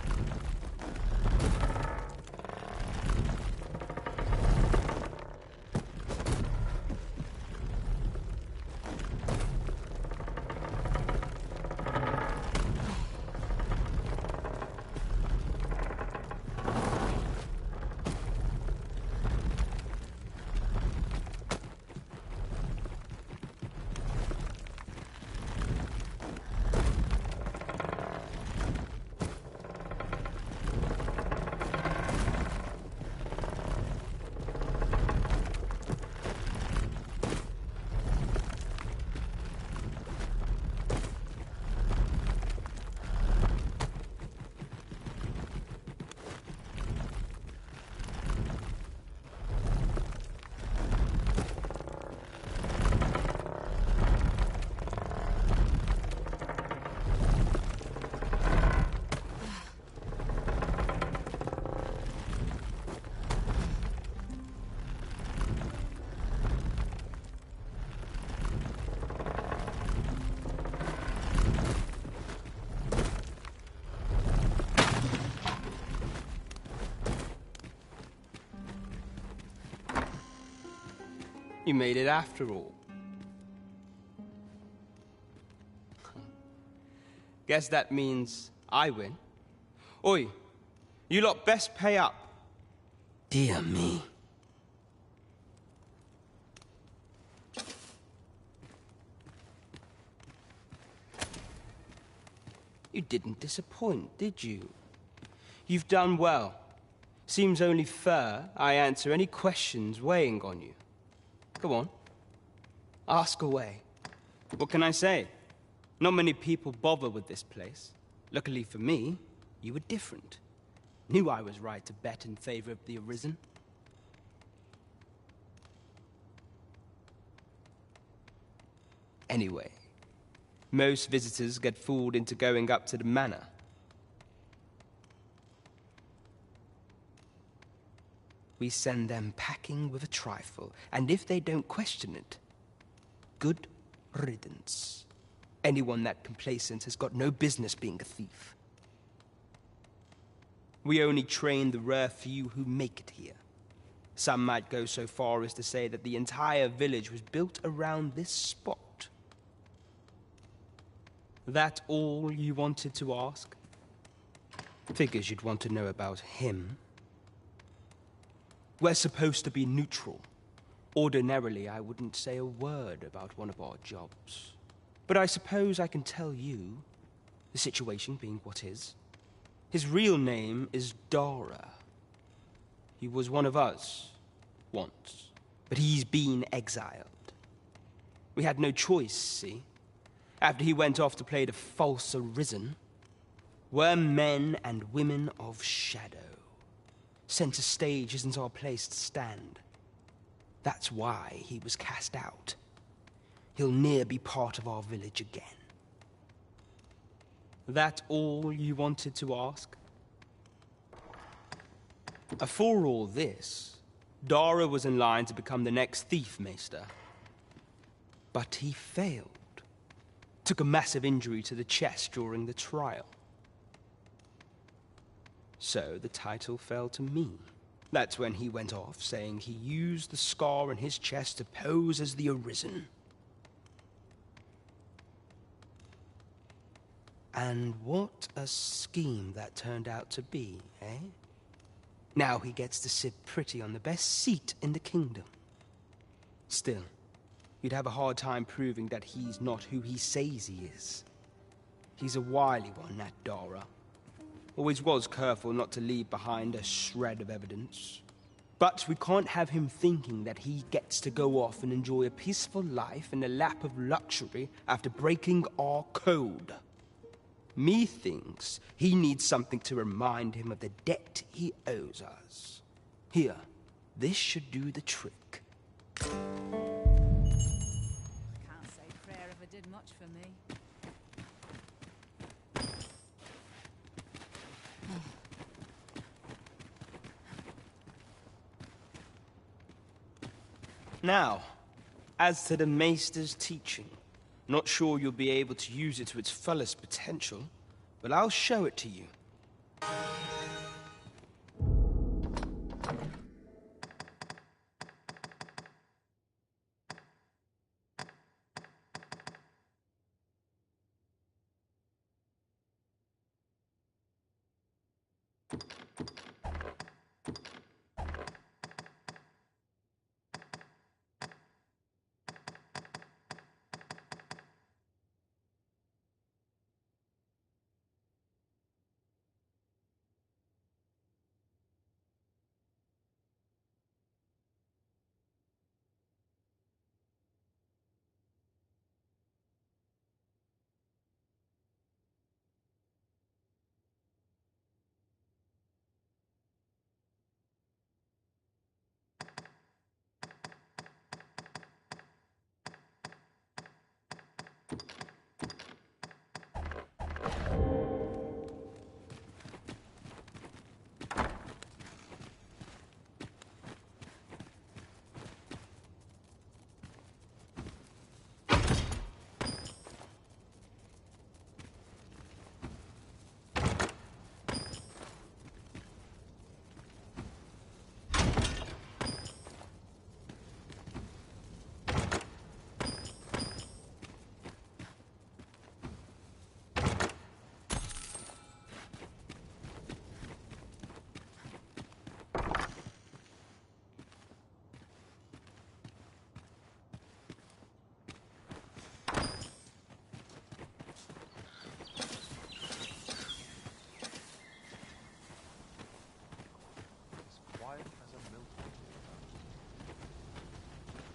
Speaker 13: You made it after all. Guess that means I win. Oi, you lot best pay up.
Speaker 18: Dear me.
Speaker 13: You didn't disappoint, did you? You've done well. Seems only fair I answer any questions weighing on you. Go on. Ask away. What can I say? Not many people bother with this place. Luckily for me, you were different. Knew I was right to bet in favor of the Arisen. Anyway, most visitors get fooled into going up to the manor. We send them packing with a trifle, and if they don't question it, good riddance. Anyone that complacent has got no business being a thief. We only train the rare few who make it here. Some might go so far as to say that the entire village was built around this spot. That all you wanted to ask? Figures you'd want to know about him. We're supposed to be neutral. Ordinarily, I wouldn't say a word about one of our jobs. But I suppose I can tell you, the situation being what is. His real name is Dara. He was one of us, once. But he's been exiled. We had no choice, see? After he went off to play the false Arisen, we're men and women of shadow. Center stage isn't our place to stand. That's why he was cast out. He'll ne'er be part of our village again. That all you wanted to ask? For all this, Dara was in line to become the next thief maester. But he failed. Took a massive injury to the chest during the trial. So the title fell to me. That's when he went off, saying he used the scar on his chest to pose as the Arisen. And what a scheme that turned out to be, eh? Now he gets to sit pretty on the best seat in the kingdom. Still, you'd have a hard time proving that he's not who he says he is. He's a wily one, that Dara. Always was careful not to leave behind a shred of evidence. But we can't have him thinking that he gets to go off and enjoy a peaceful life in the lap of luxury after breaking our code. Methinks he needs something to remind him of the debt he owes us. Here, this should do the trick.
Speaker 20: Can't say prayer ever did much for me.
Speaker 13: Now, as to the Maester's teaching, not sure you'll be able to use it to its fullest potential, but I'll show it to you.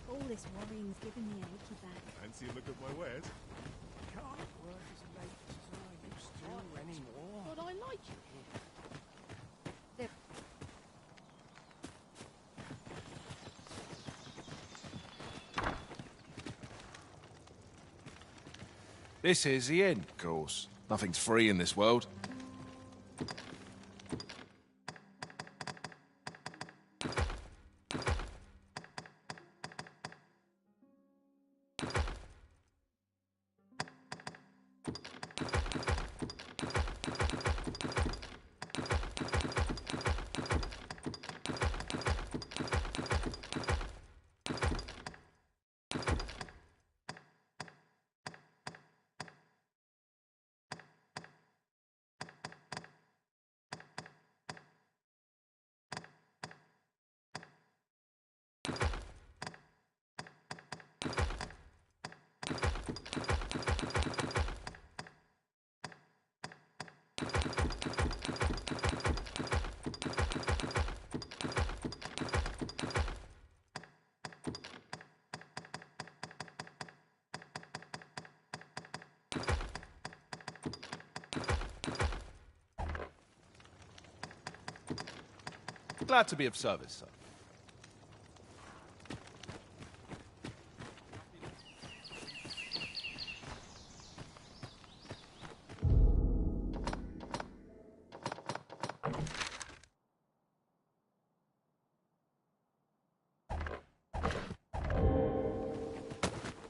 Speaker 12: All this worrying's giving me an achy back.
Speaker 5: Fancy a look at my wares?
Speaker 16: Can't work as late as I used to anymore.
Speaker 20: But I like it here.
Speaker 11: This is the inn, of course. Nothing's free in this world. Glad to be of service, sir.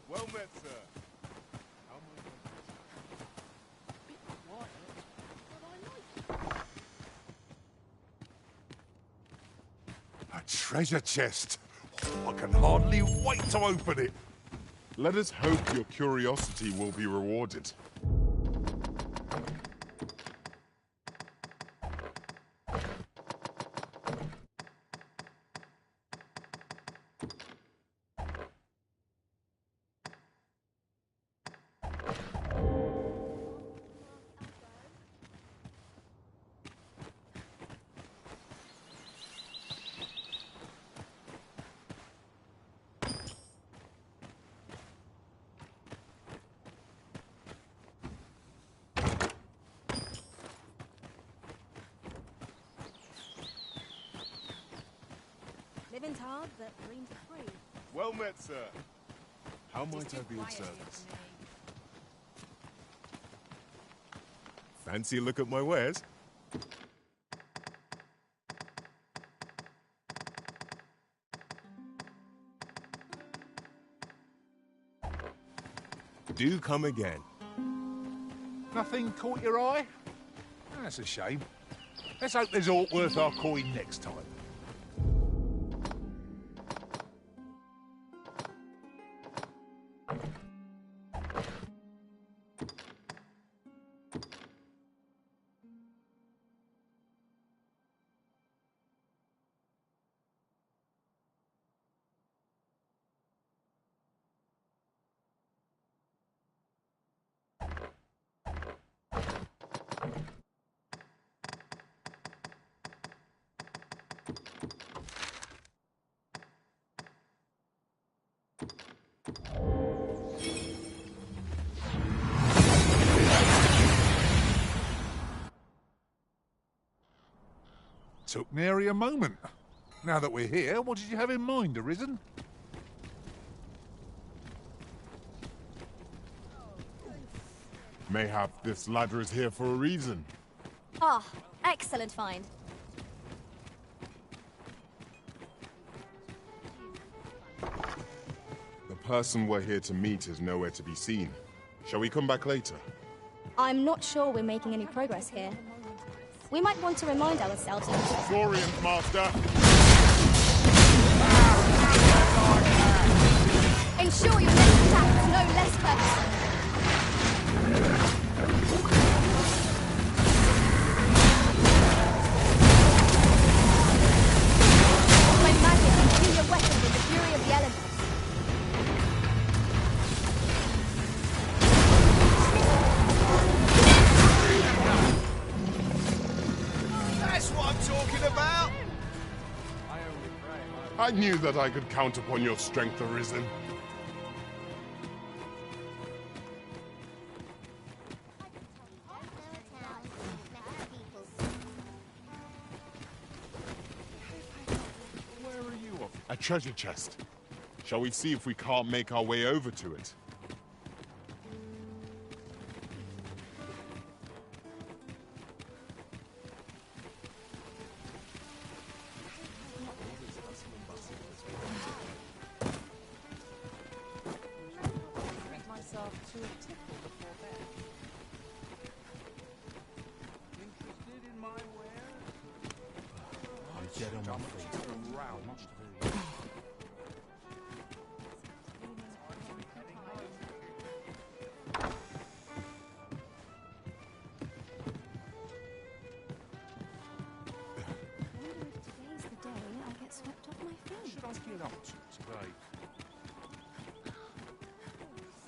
Speaker 5: Well met, sir. How may I... A treasure chest. Oh, I can hardly wait to open it.
Speaker 9: Let us hope your curiosity will be rewarded.
Speaker 12: Living's hard, but dreams are free.
Speaker 5: Well met, sir. How might I be of service? Fancy a look at my wares?
Speaker 9: Do come again.
Speaker 11: Nothing caught your eye? That's a shame. Let's hope there's aught worth our coin next time. Took nary a moment. Now that we're here, what did you have in mind, Arisen?
Speaker 9: Mayhap this ladder is here for a reason.
Speaker 2: Ah, excellent find.
Speaker 9: The person we're here to meet is nowhere to be seen. Shall we come back later?
Speaker 2: I'm not sure we're making any progress here. We might want to remind ourselves.
Speaker 9: Saurians, Master!
Speaker 2: Ensure your next attack is no less purposeful. My magic imbue your weapon with the fury of the elements.
Speaker 11: That's what I'm talking about!
Speaker 9: I knew that I could count upon your strength, Arisen.
Speaker 11: Where are you off?
Speaker 9: A treasure chest. Shall we see if we can't make our way over to it?
Speaker 7: Myself to a tickle before bed.
Speaker 11: Interested in my wares?
Speaker 8: I'm dead on my feet.
Speaker 12: Today's the day I get swept off my feet.
Speaker 11: Should I get up to today?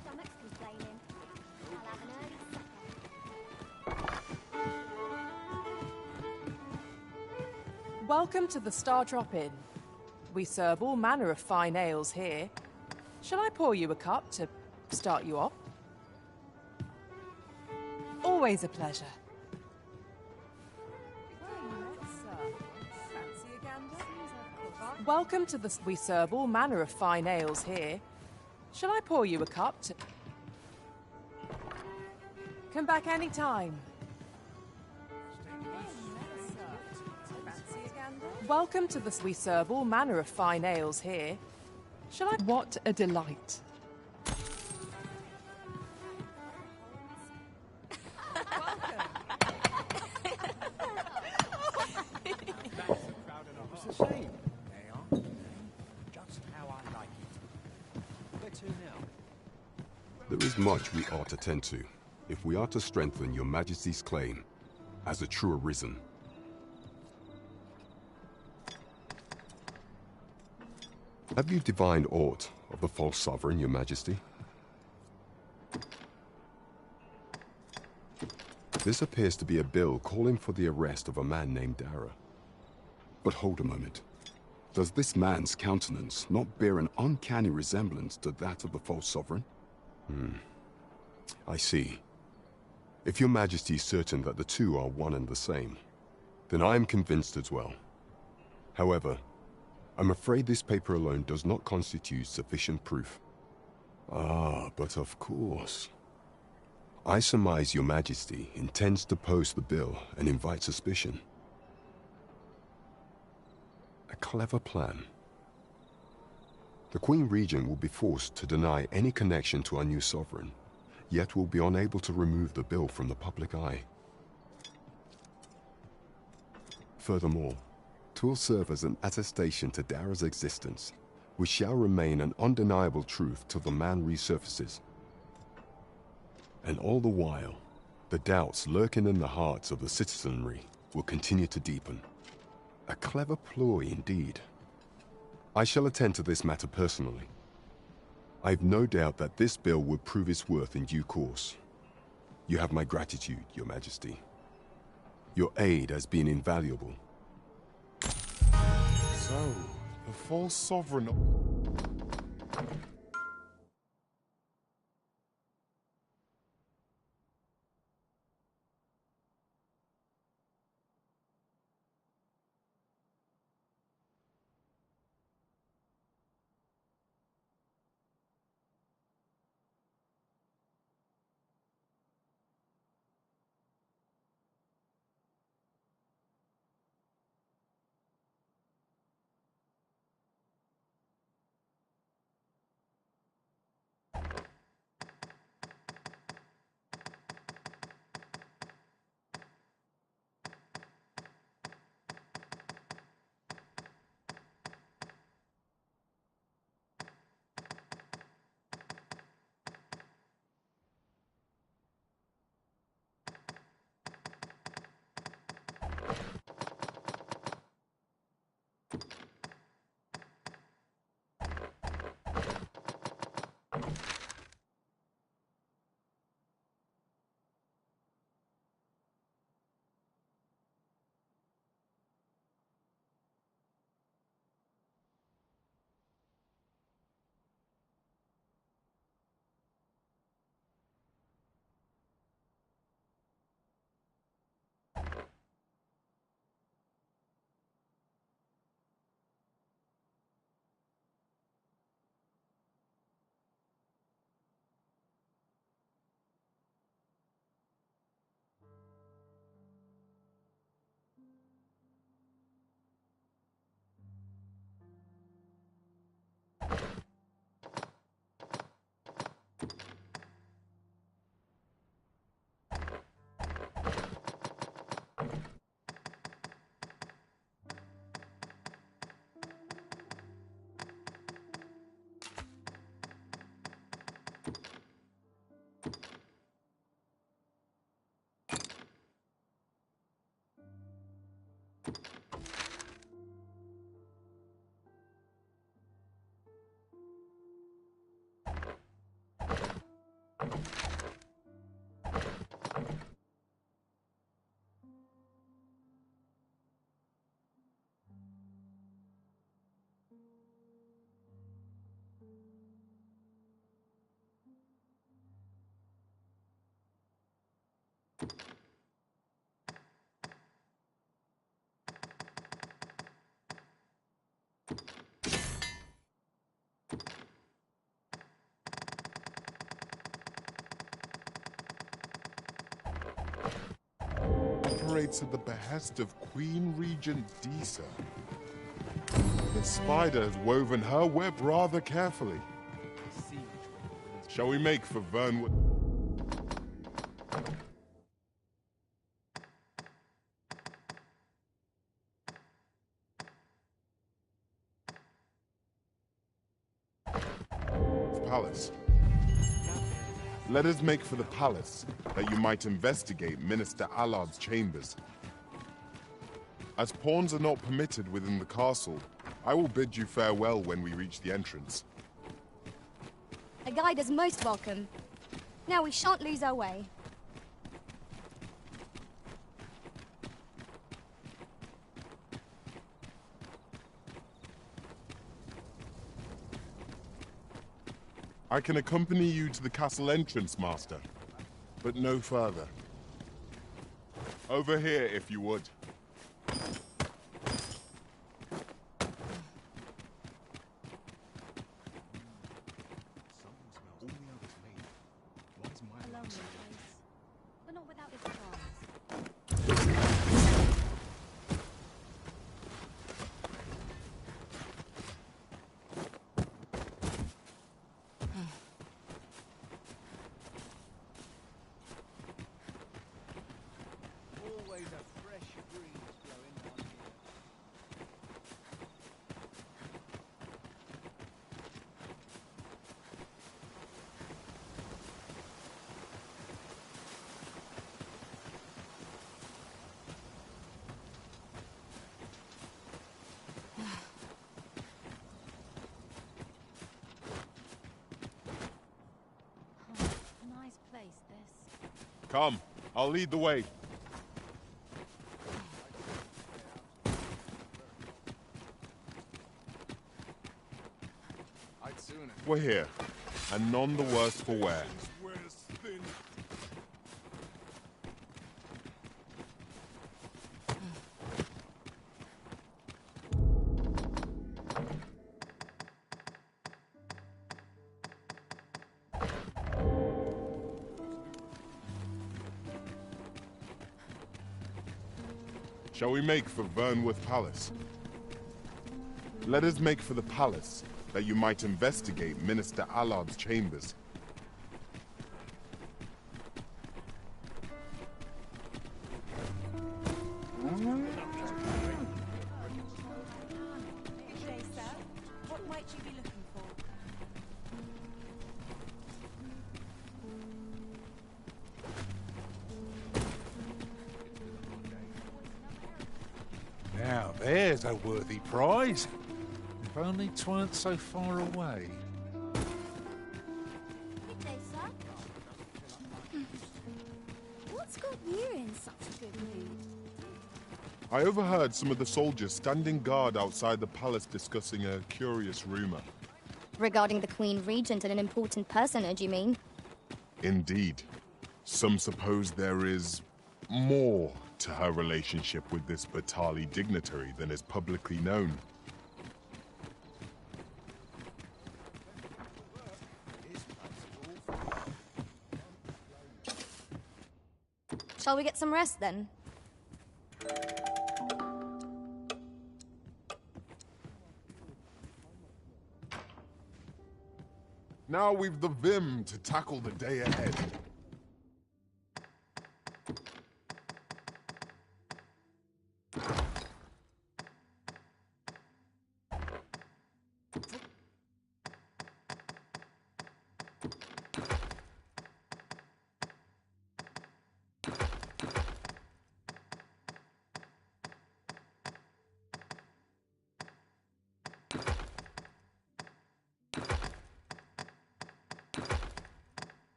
Speaker 2: Stomach's complaining. I'll have an early supper.
Speaker 15: Welcome to the Star Drop Inn. We serve all manner of fine ales here. Shall I pour you a cup to start you off? Always a pleasure. Welcome to the... We serve all manner of fine ales here. Shall I pour you a cup to... Come back any time. Welcome to the... We serve all manner of fine ales here. Shall I... What a delight.
Speaker 8: It's a shame. They are. Just how I like it. Where to now?
Speaker 21: There is much we ought to tend to, if we are to strengthen your Majesty's claim as a true Arisen. Have you divined aught of the false sovereign, your Majesty? This appears to be a bill calling for the arrest of a man named Dara. But hold a moment. Does this man's countenance not bear an uncanny resemblance to that of the false sovereign? I see. If your Majesty is certain that the two are one and the same, then I am convinced as well. However, I'm afraid this paper alone does not constitute sufficient proof. Ah, but of course. I surmise your Majesty intends to post the bill and invite suspicion. A clever plan. The Queen Regent will be forced to deny any connection to our new sovereign, yet will be unable to remove the bill from the public eye. Furthermore, 'twill serve as an attestation to Dara's existence, which shall remain an undeniable truth till the man resurfaces. And all the while, the doubts lurking in the hearts of the citizenry will continue to deepen. A clever ploy indeed. I shall attend to this matter personally. I've no doubt that this bill will prove its worth in due course. You have my gratitude, Your Majesty. Your aid has been invaluable.
Speaker 9: So, the false sovereign... operates at the behest of Queen Regent Disa. The spider has woven her web rather carefully. Shall we make for Vernwood? Palace. Let us make for the palace, that you might investigate Minister Allard's chambers. As pawns are not permitted within the castle, I will bid you farewell when we reach the entrance.
Speaker 2: A guide is most welcome. Now we shan't lose our way.
Speaker 9: I can accompany you to the castle entrance, Master, but no further. Over here, if you would.
Speaker 2: But not without its charms.
Speaker 9: Come, I'll lead the way. We're here, and none the worse for wear. Shall we make for Vernworth Palace? Let us make for the palace, that you might investigate Minister Allard's chambers.
Speaker 20: What might you be looking for?
Speaker 11: Now, there's a worthy prize. If only 'tweren't so far away.
Speaker 1: Good day, sir. What's got you in such a good mood?
Speaker 9: I overheard some of the soldiers standing guard outside the palace discussing a curious rumor.
Speaker 2: Regarding the Queen Regent and an important personage, you mean?
Speaker 9: Indeed. Some suppose there is more to her relationship with this Batali dignitary than is publicly known.
Speaker 2: Shall we get some rest then?
Speaker 9: Now we've the vim to tackle the day ahead.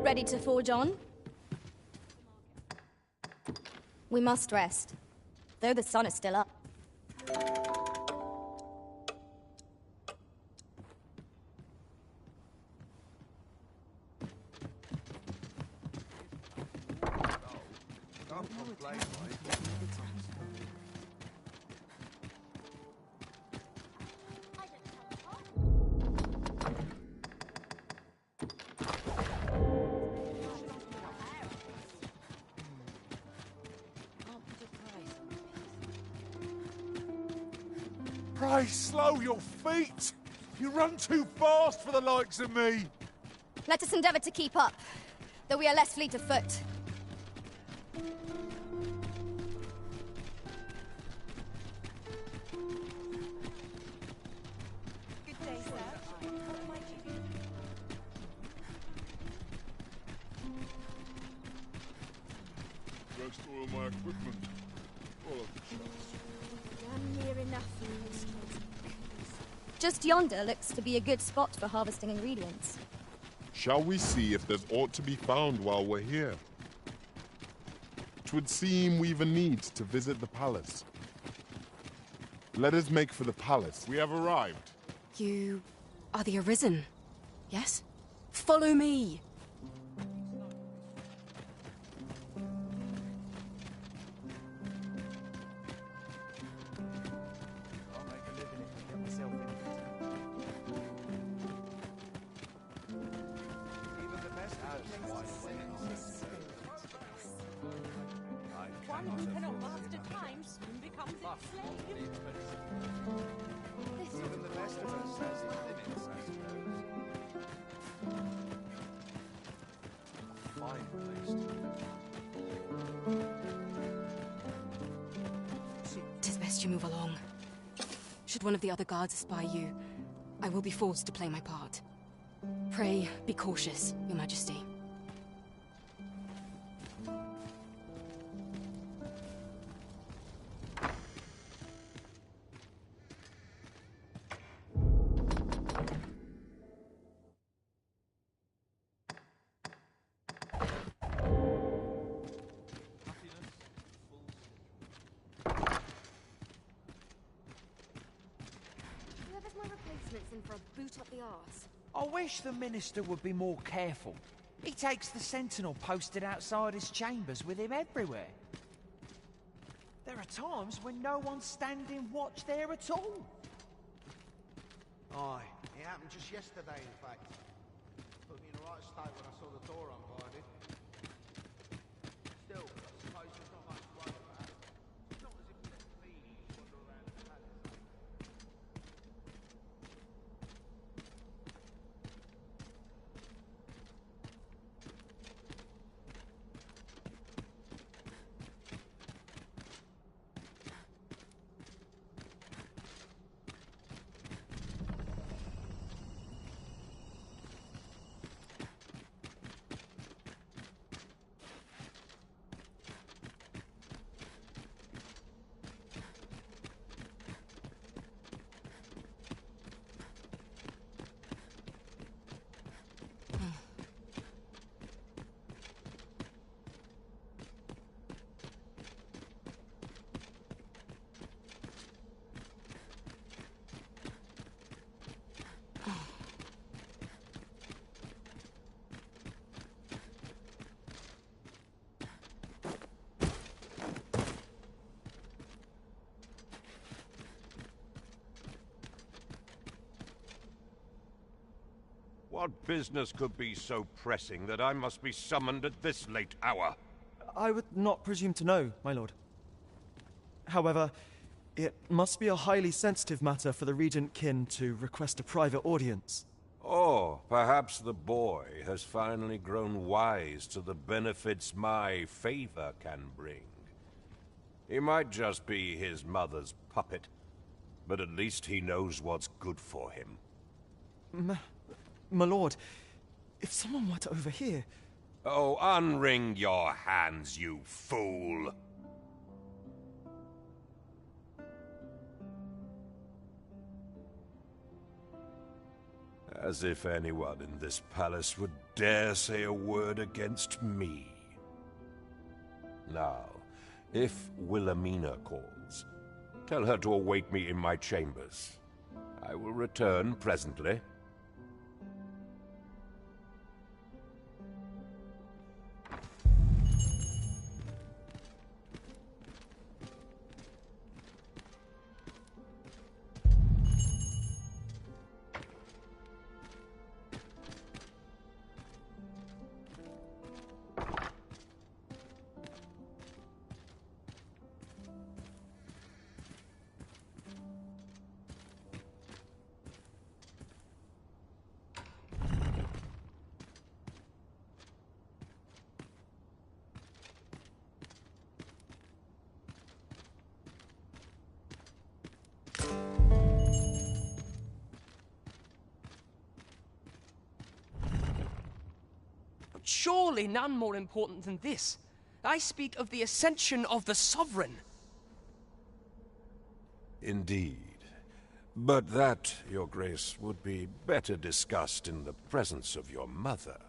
Speaker 2: Ready to forge on? We must rest, though the sun is still up.
Speaker 11: Pray, slow your feet! You run too fast for the likes of me!
Speaker 2: Let us endeavour to keep up, though we are less fleet of foot.
Speaker 20: Good day, sir. What might you be looking for?
Speaker 9: Rest all my equipment. All of the shots.
Speaker 1: Damn near enough.
Speaker 2: Just yonder looks to be a good spot for harvesting ingredients.
Speaker 9: Shall we see if there's aught to be found while we're here? It would seem we've a need to visit the palace. Let us make for the palace. We have arrived.
Speaker 3: You are the Arisen, yes? Follow me!
Speaker 20: One who cannot master time soon becomes its slave.
Speaker 4: Even the best of us has its limits, I suppose. Fine place.
Speaker 3: 'Tis best you move along. Should one of the other guards espy you, I will be forced to play my part. Pray, be cautious, Your Majesty.
Speaker 2: Whoever's my replacement's in for a boot up the arse.
Speaker 22: I wish the Minister would be more careful. He takes the sentinel posted outside his chambers with him everywhere. There are times when no one's standing watch there at all.
Speaker 4: Aye, it happened just yesterday, in fact. Put me in the right state when I saw the door unguarded. Still, I suppose there's not much to worry about. It's not as if we let fiends wander around the palace.
Speaker 14: What business could be so pressing that I must be summoned at this late hour?
Speaker 23: I would not presume to know, my lord. However, it must be a highly sensitive matter for the Regent Kin to request a private audience.
Speaker 14: Oh, perhaps the boy has finally grown wise to the benefits my favor can bring. He might just be his mother's puppet, but at least he knows what's good for him.
Speaker 23: My lord, if someone were to overhear...
Speaker 14: Oh, unwring your hands, you fool! As if anyone in this palace would dare say a word against me. Now, if Wilhelmina calls, tell her to await me in my chambers. I will return presently.
Speaker 24: Surely none more important than this. I speak of the ascension of the Sovereign.
Speaker 14: Indeed. But that, Your Grace, would be better discussed in the presence of your mother.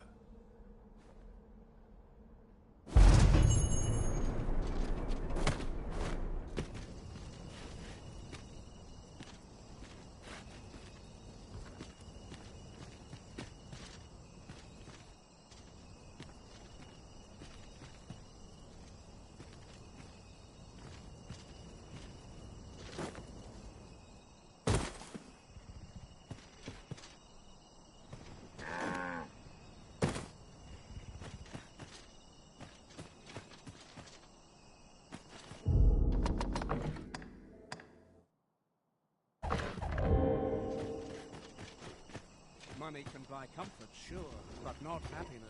Speaker 16: Money can buy comfort, sure, but not happiness.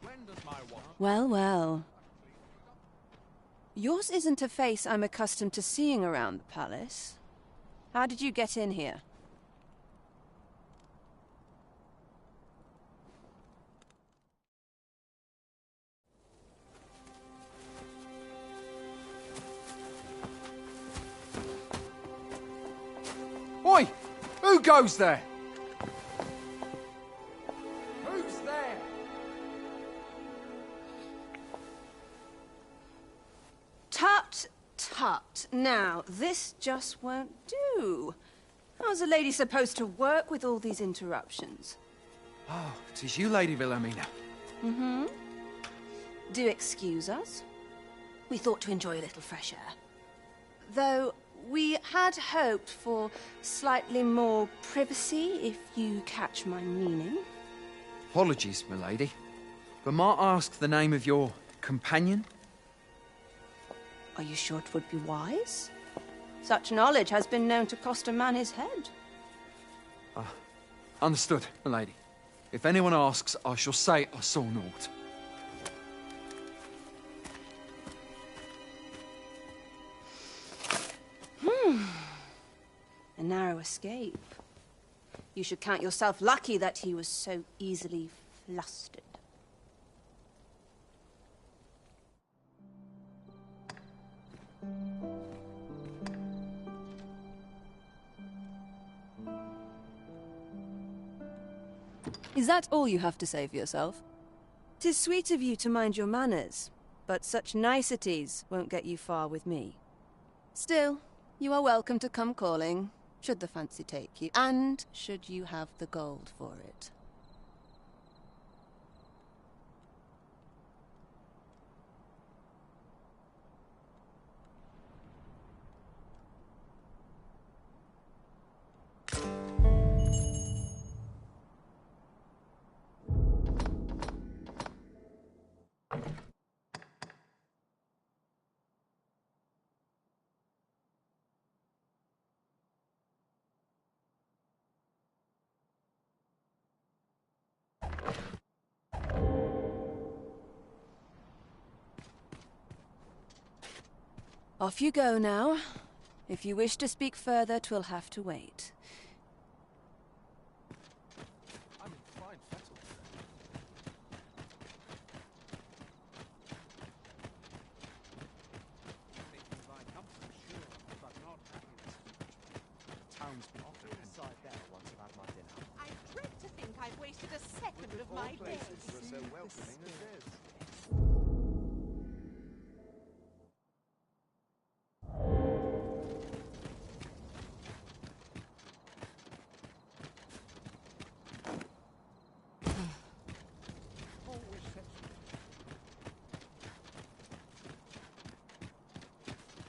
Speaker 16: When does my watch...
Speaker 6: Well, well. Yours isn't a face I'm accustomed to seeing around the palace. How did you get in here?
Speaker 22: Oi! Who goes there? Who's there?
Speaker 6: Tut, tut. Now, this just won't do. How's a lady supposed to work with all these interruptions?
Speaker 22: Oh, 'tis you, Lady Wilhelmina.
Speaker 6: Mm-hmm. Do excuse us. We thought to enjoy a little fresh air. Though we had hoped for slightly more privacy, if you catch my meaning.
Speaker 22: Apologies, milady. But might I ask the name of your companion?
Speaker 6: Are you sure it would be wise? Such knowledge has been known to cost a man his head.
Speaker 22: Understood, milady. If anyone asks, I shall say I saw naught.
Speaker 6: A narrow escape. You should count yourself lucky that he was so easily flustered. Is that all you have to say for yourself? 'Tis sweet of you to mind your manners, but such niceties won't get you far with me. Still, you are welcome to come calling, should the fancy take you, and should you have the gold for it. Off you go now. If you wish to speak further, 'twill have to wait.
Speaker 11: I'm in fine fettle.
Speaker 16: Money can buy comfort, sure, but not happiness. The town's been offered inside there once I've had my dinner.
Speaker 20: I dread to think I've wasted a second of my day.
Speaker 4: So welcoming as this.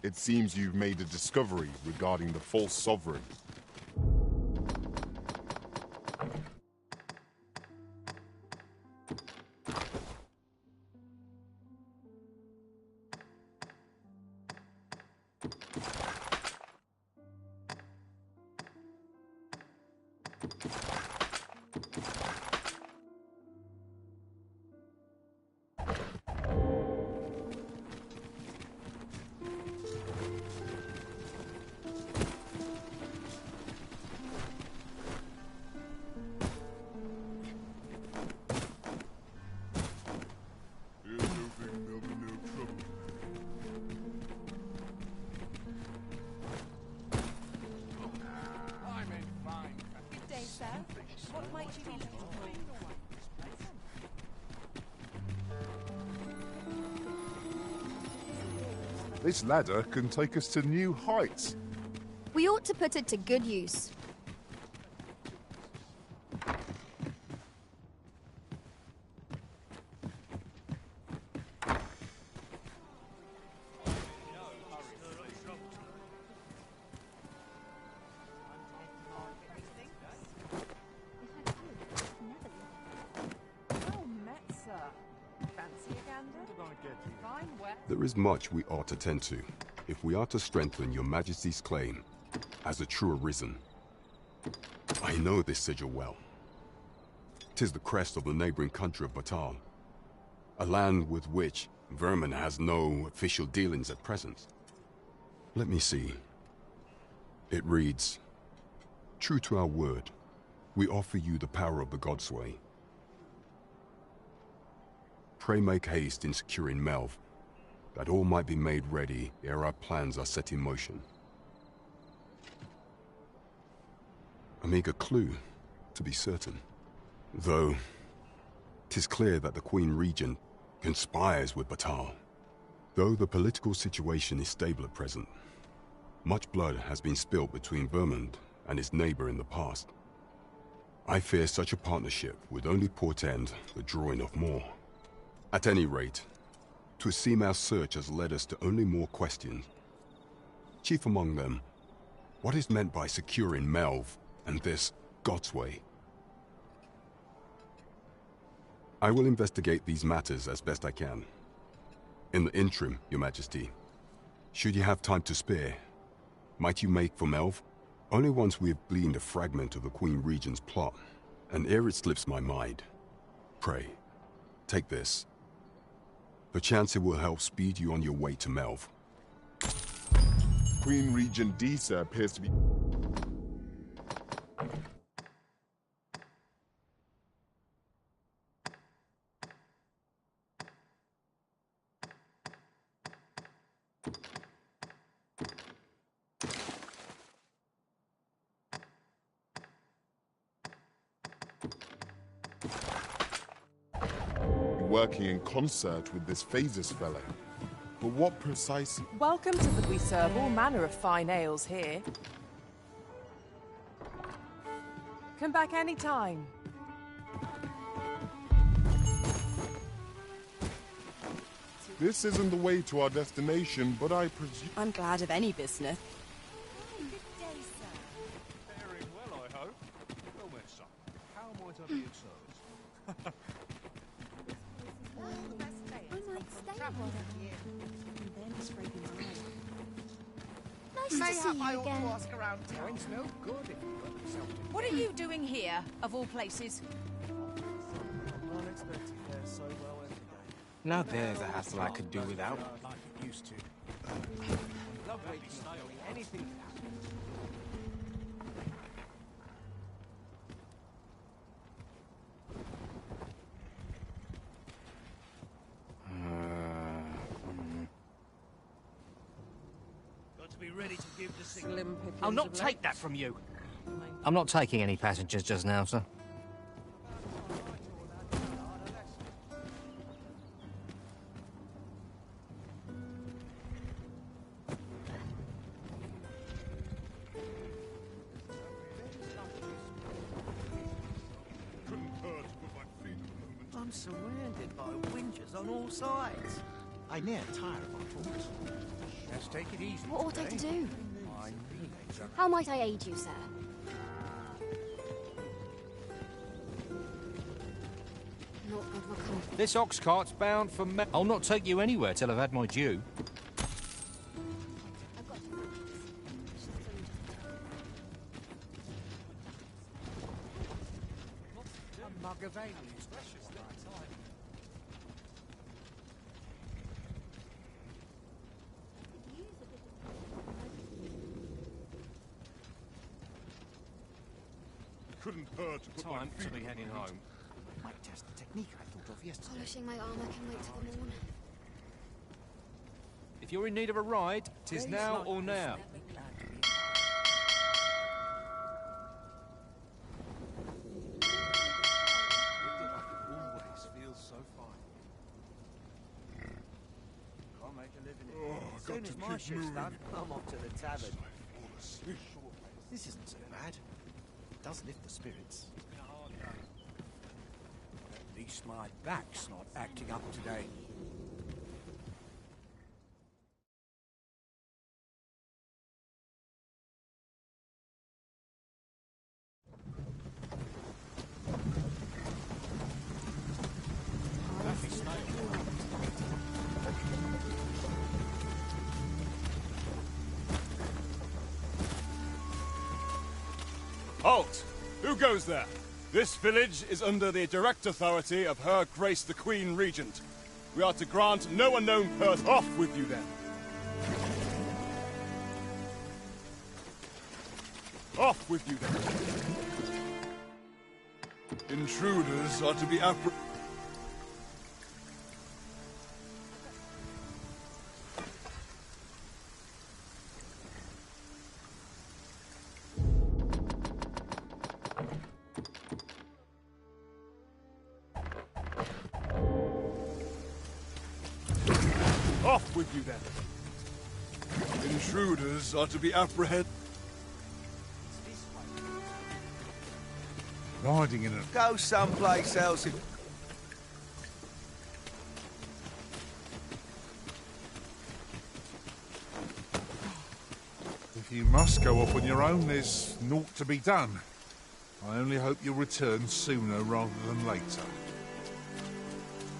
Speaker 9: It seems you've made a discovery regarding the false sovereign.
Speaker 20: What might you be looking for?
Speaker 11: This ladder can take us to new heights.
Speaker 2: We ought to put it to good use.
Speaker 21: There is much we ought to tend to, if we are to strengthen your Majesty's claim as a true Arisen. I know this sigil well. 'Tis the crest of the neighboring country of Batal, a land with which Vermin has no official dealings at present. Let me see. It reads, "True to our word, we offer you the power of the Godsway. Pray make haste in securing Melv, that all might be made ready ere our plans are set in motion." A meager clue, to be certain. Though, 'tis clear that the Queen Regent conspires with Batal. Though the political situation is stable at present, much blood has been spilt between Vermund and his neighbor in the past. I fear such a partnership would only portend the drawing of more. At any rate, 'twould seem our search has led us to only more questions. Chief among them, what is meant by securing Melv and this Godsway? I will investigate these matters as best I can. In the interim, Your Majesty, should you have time to spare, might you make for Melv? Only once we have gleaned a fragment of the Queen Regent's plot, and ere it slips my mind, pray, take this. Perchance it will help speed you on your way to Melv.
Speaker 9: Queen Regent Disa appears to be... working in concert with this Phases fellow. But what precisely...
Speaker 7: Welcome to the We serve all manner of fine ales here. Come back any time.
Speaker 9: This isn't the way to our destination, but I presume...
Speaker 6: I'm glad of any business.
Speaker 8: Faring well, I hope. Well met, son. How might I be of service?
Speaker 1: Nice to see you again.
Speaker 16: No good if you got yourself to...
Speaker 20: What are you doing here, of all places?
Speaker 23: I'm expecting fare so well every day.
Speaker 10: Now there's a hassle I could do without.
Speaker 16: Like it used to.
Speaker 8: Love waking up knowing anything. Got to be ready to give the signal.
Speaker 24: I'll not take that from you.
Speaker 10: I'm not taking any passengers just now, sir.
Speaker 22: I'm surrounded by whingers on all sides. I near tire of my thoughts.
Speaker 16: Let's take it easy.
Speaker 1: What ought I to do?
Speaker 22: I really don't.
Speaker 1: How might I aid you, sir? Not good will come.
Speaker 10: This ox cart's bound for me. I'll not take you anywhere till I've had my due.
Speaker 16: A mug of ale is precious.
Speaker 5: Couldn't hurt to put
Speaker 8: Time
Speaker 5: my
Speaker 8: to
Speaker 5: feet
Speaker 8: be heading home.
Speaker 22: Might test the technique I thought of yesterday.
Speaker 1: Polishing my armor can wait till the morn.
Speaker 10: If you're in need of a ride, 'tis now or now.
Speaker 22: Always feels so fine. Can't make a living in it. As soon
Speaker 5: got
Speaker 22: as
Speaker 5: to
Speaker 22: my
Speaker 5: keep
Speaker 22: shift's
Speaker 5: moving.
Speaker 22: done, I'm off to the tavern.
Speaker 5: Fall asleep.
Speaker 22: This isn't so bad. It does lift the spirits.
Speaker 16: At least my back's not acting up today.
Speaker 13: Halt! Who goes there? This village is under the direct authority of Her Grace the Queen Regent. We are to grant no unknown person. Off with you then! Off with you then! Intruders are to be apprehended. Off with you then! Intruders are to be apprehended.
Speaker 11: Riding in a...
Speaker 22: Go someplace else.
Speaker 11: If you must go off on your own, there's naught to be done. I only hope you'll return sooner rather than later.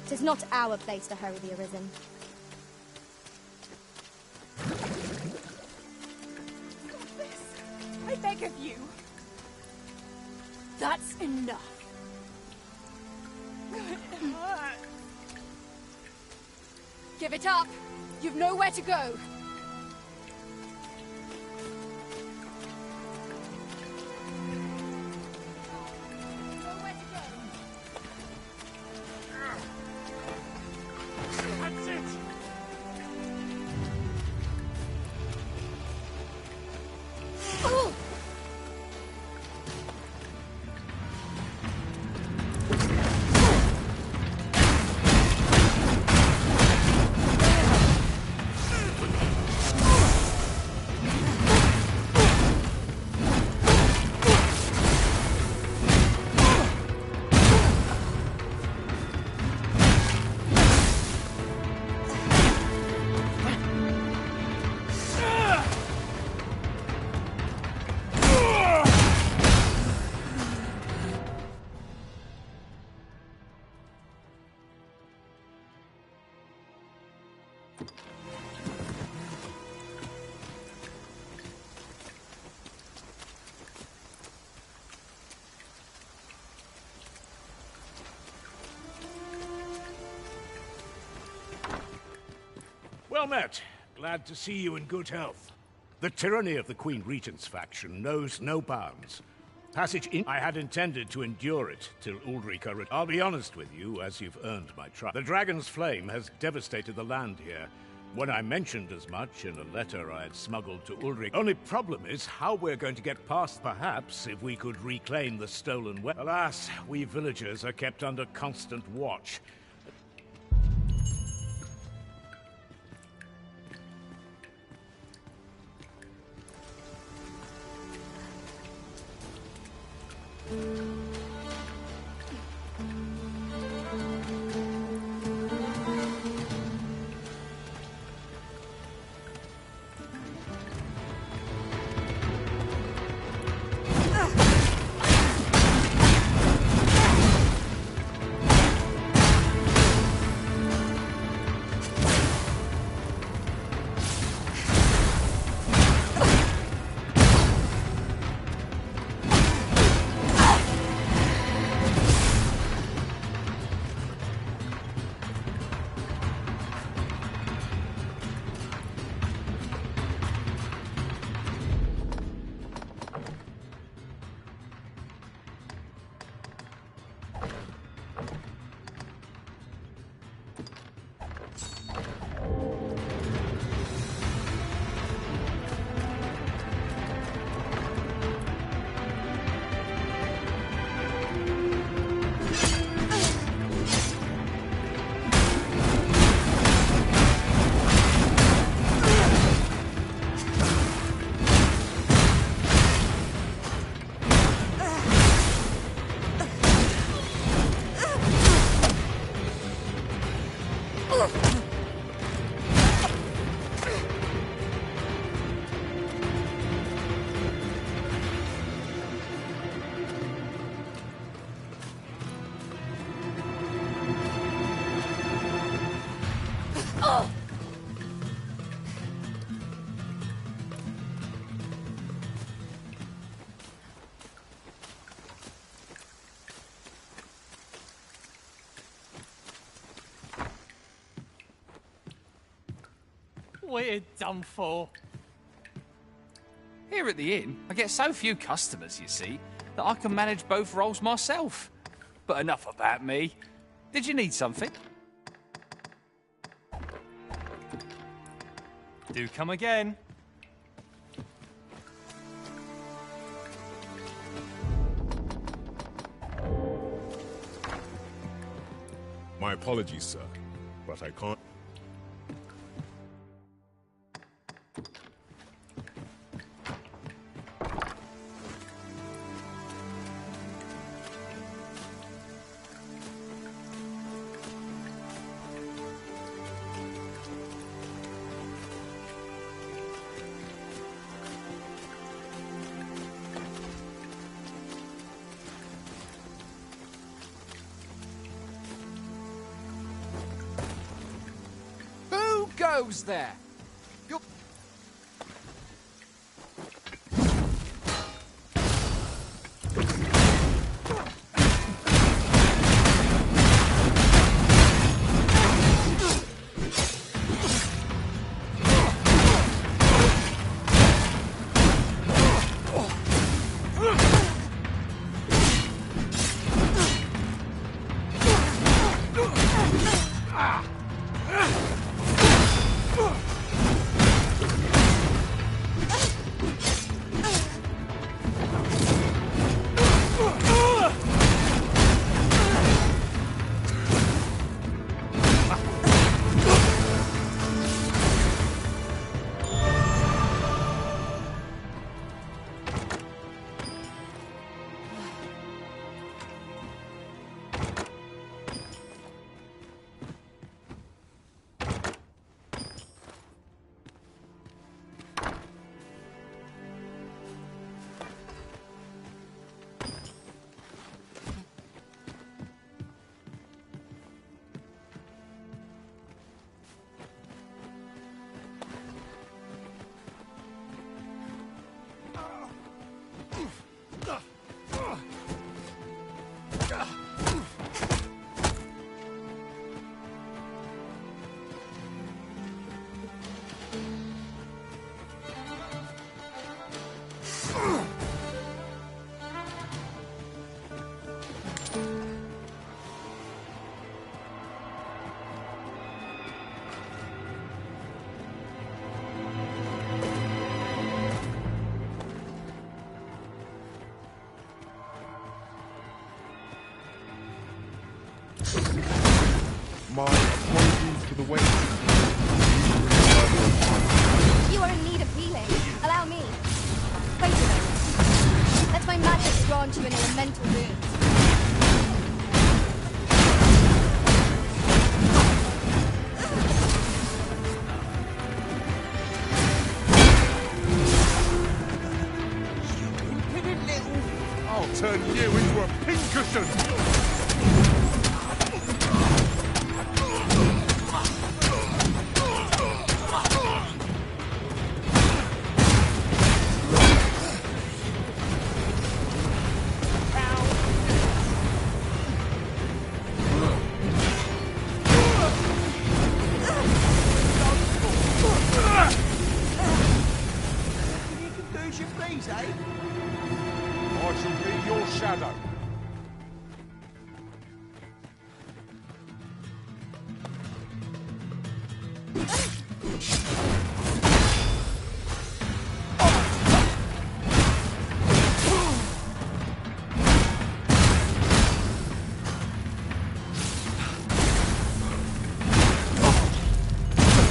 Speaker 2: 'Tis not our place to hurry the Arisen.
Speaker 20: I beg of you.
Speaker 2: That's enough. Give it up. You've nowhere to go.
Speaker 20: That's it.
Speaker 17: Well met. Glad to see you in good health. The tyranny of the Queen Regent's faction knows no bounds. Passage in... I had intended to endure it till Ulrika... I'll be honest with you, as you've earned my trust. The Dragon's Flame has devastated the land here. When I mentioned as much in a letter I had smuggled to Ulrich. Only problem is how we're going to get past, perhaps, if we could reclaim the stolen weapon. Alas, we villagers are kept under constant watch.
Speaker 8: We're done for.
Speaker 12: Here at the inn, I get so few customers, you see, that I can manage both roles myself. But enough about me. Did you need something?
Speaker 8: Do come again.
Speaker 11: My apologies, sir, but I can't.
Speaker 12: Who goes there?
Speaker 11: My apologies for the wait.
Speaker 2: You are in need of healing. Allow me. Wait a moment. Let my magic grant you an elemental wound.
Speaker 11: I'll turn you into a pincushion! I shall be your shadow.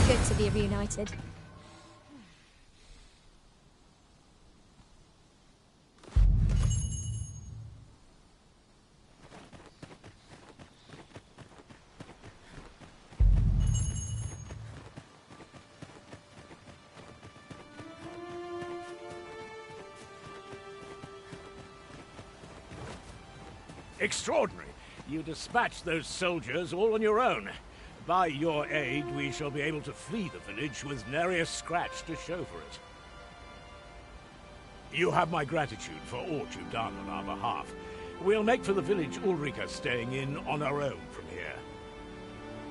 Speaker 2: Good to be reunited.
Speaker 17: Extraordinary. You dispatched those soldiers all on your own. By your aid, we shall be able to flee the village with nary a scratch to show for it. You have my gratitude for all you've done on our behalf. We'll make for the village Ulrika's staying in on our own from here.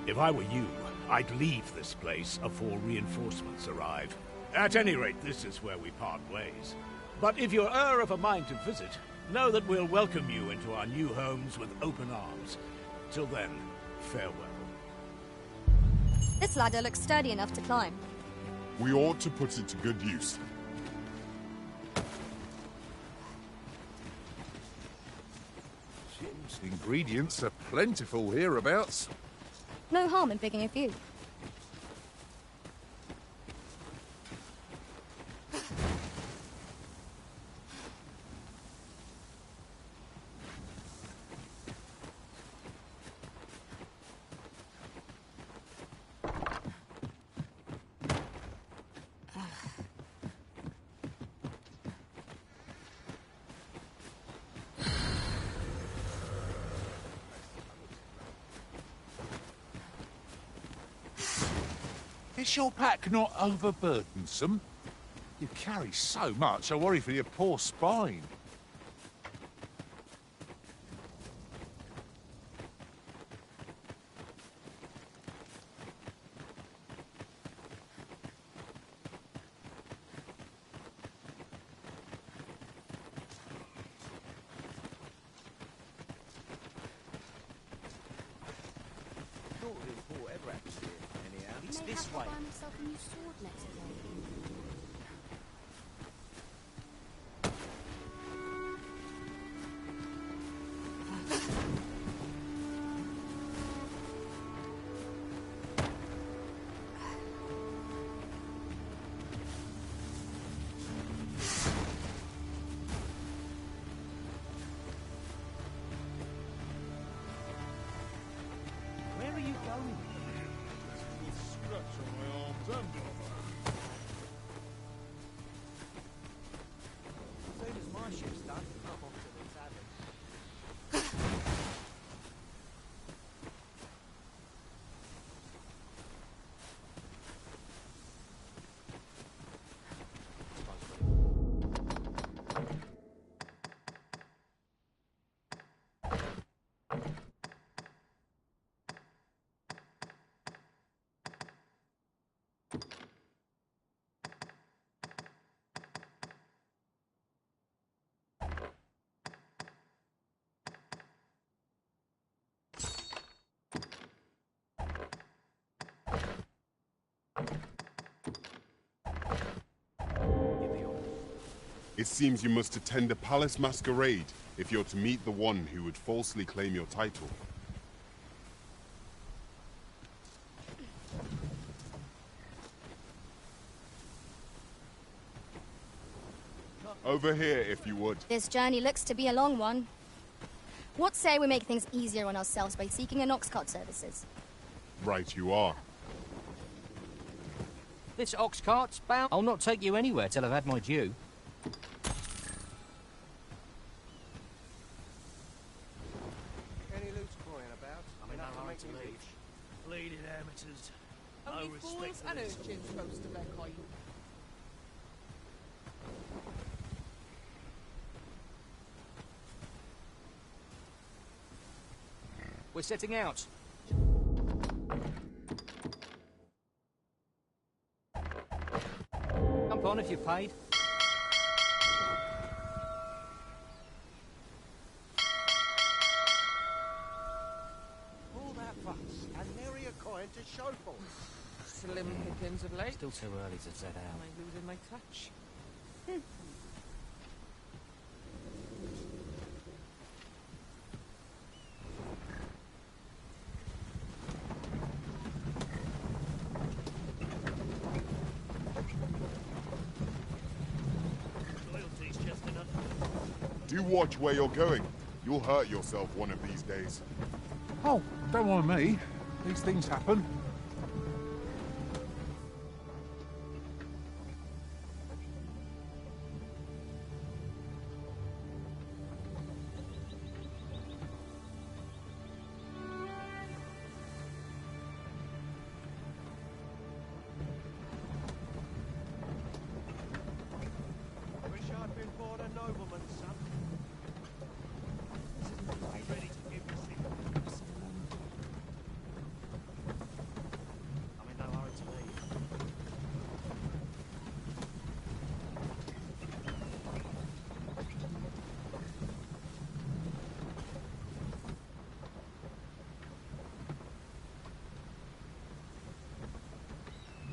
Speaker 17: If I were you, I'd leave this place afore reinforcements arrive. At any rate, this is where we part ways. But if you're of a mind to visit, know that we'll welcome you into our new homes with open arms. Till then, farewell.
Speaker 2: This ladder looks sturdy enough to climb.
Speaker 9: We ought to put it to good use.
Speaker 11: Seems ingredients are plentiful hereabouts.
Speaker 2: No harm in picking a few.
Speaker 11: Is your pack not overburdensome? You carry so much, I worry for your poor spine.
Speaker 1: It's this way. Buy myself a new sword next day.
Speaker 22: Where are you going?
Speaker 5: Scratch on my arms and
Speaker 22: As soon as my ship's done, I'm off to the tavern.
Speaker 9: It seems you must attend a palace masquerade if you're to meet the one who would falsely claim your title. Over here, if you would.
Speaker 2: This journey looks to be a long one. What say we make things easier on ourselves by seeking an ox cart services?
Speaker 9: Right you are.
Speaker 10: This ox cart's bound. I'll not take you anywhere till I've had my due.
Speaker 22: Any loose coin about?
Speaker 23: I'm in no hurry to leave. Bleeding amateurs.
Speaker 20: Only
Speaker 23: No
Speaker 20: fools
Speaker 23: respect
Speaker 20: and
Speaker 23: for this.
Speaker 20: urchins boast of their coin.
Speaker 10: We're setting out. Jump on if you've paid.
Speaker 22: All that fuss and nary a coin to show for it.
Speaker 20: Slim pickings of late.
Speaker 10: Still too early to set out.
Speaker 20: Am I losing my touch?
Speaker 23: Loyalty's just enough.
Speaker 9: Do watch where you're going. You'll hurt yourself one of these days.
Speaker 11: Oh, don't mind me. These things happen.
Speaker 22: Wish I'd been born a nobleman's son. Ready to give the signal.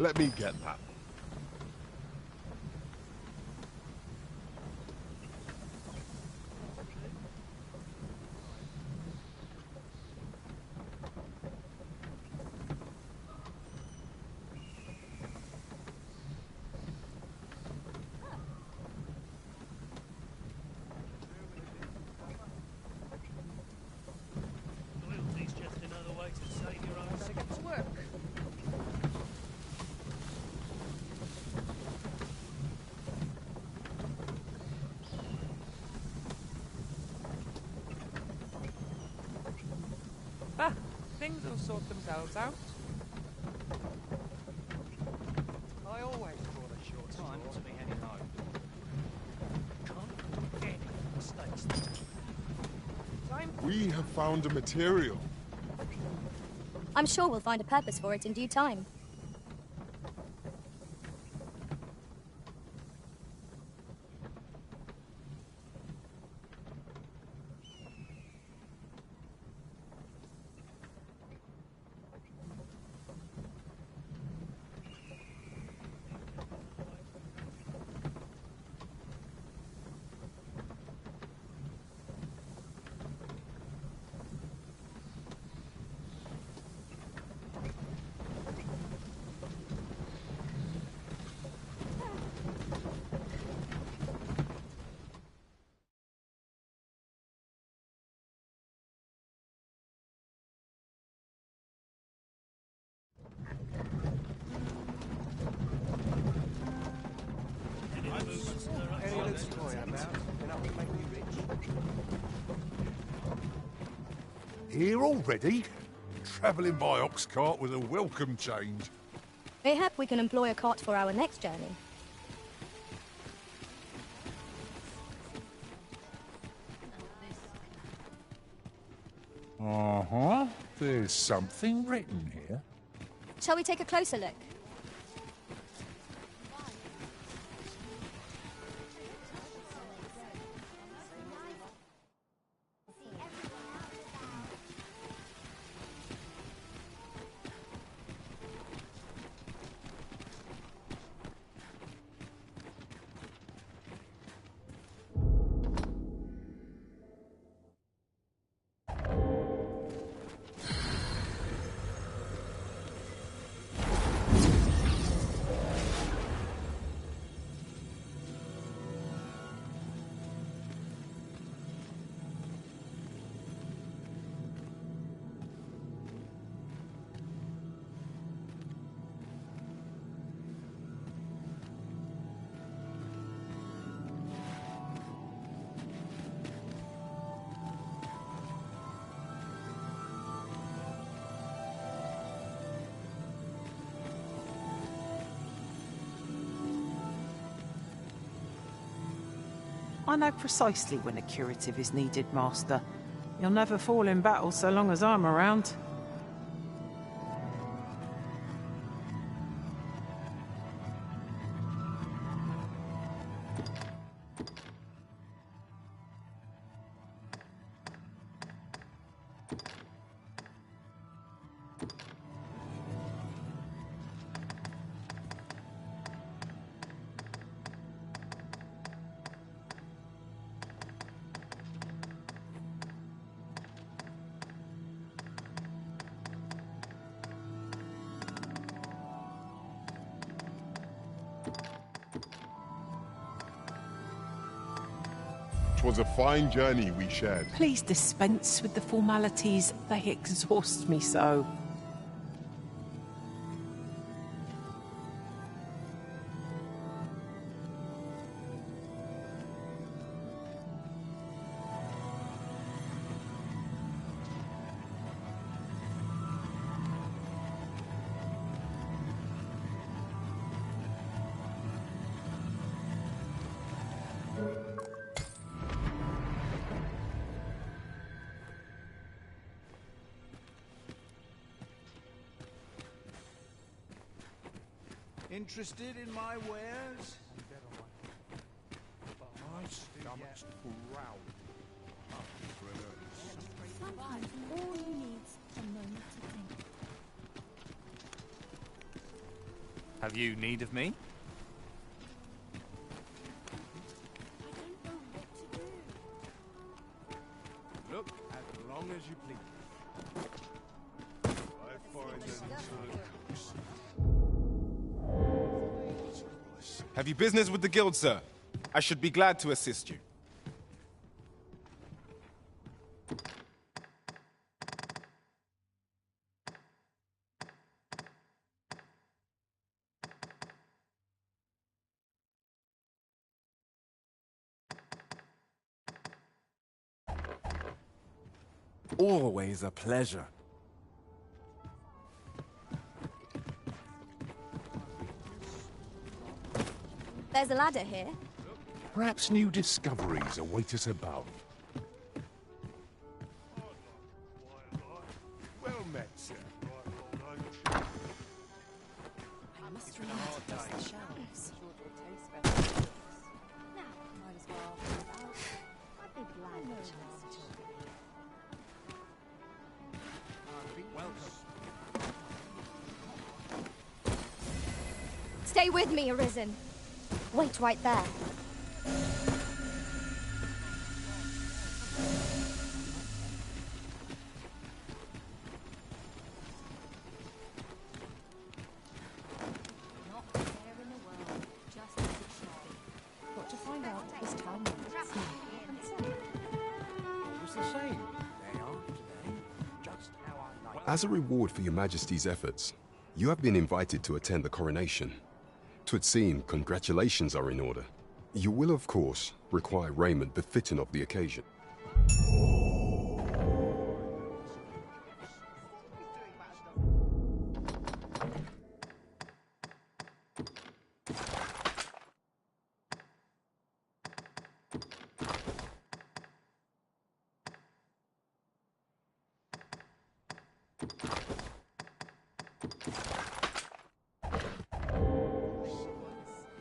Speaker 9: Let me get that.
Speaker 8: Loyalty's just another way to save your own. Better get to work.
Speaker 3: Ah, things will sort themselves out.
Speaker 8: I always thought a short time to be any low. Can't do any mistakes.
Speaker 9: We have found a material.
Speaker 2: I'm sure we'll find a purpose for it in due time.
Speaker 11: Here already? Travelling by ox cart was a welcome change.
Speaker 2: Mayhap we can employ a cart for our next journey.
Speaker 11: Uh-huh. There's something written here.
Speaker 2: Shall we take a closer look?
Speaker 20: I know precisely when a curative is needed, Master. You'll never fall in battle so long as I'm around.
Speaker 9: It was a fine journey we shared.
Speaker 20: Please dispense with the formalities. They exhaust me so.
Speaker 4: Interested in my wares?
Speaker 11: My stomach's growling.
Speaker 1: Sometimes all you need's a moment to think.
Speaker 12: Have you need of me?
Speaker 11: Look, as long as you please. I find
Speaker 14: Have you business with the guild, sir? I should be glad to assist you.
Speaker 15: Always a pleasure.
Speaker 2: There's a ladder here.
Speaker 17: Perhaps new discoveries await us above.
Speaker 11: well met, sir.
Speaker 2: I must remember to dust the shelves. Now, might as well help out. I'd be glad to chance to Stay with me, Arisen. Wait right there. Not there in the world, just as it should be. Got to find out what this town needs.
Speaker 16: It was the same. They are today, just how I like.
Speaker 21: As a reward for your Majesty's efforts, you have been invited to attend the coronation. 'Twould seem congratulations are in order. You will, of course, require raiment befitting of the occasion.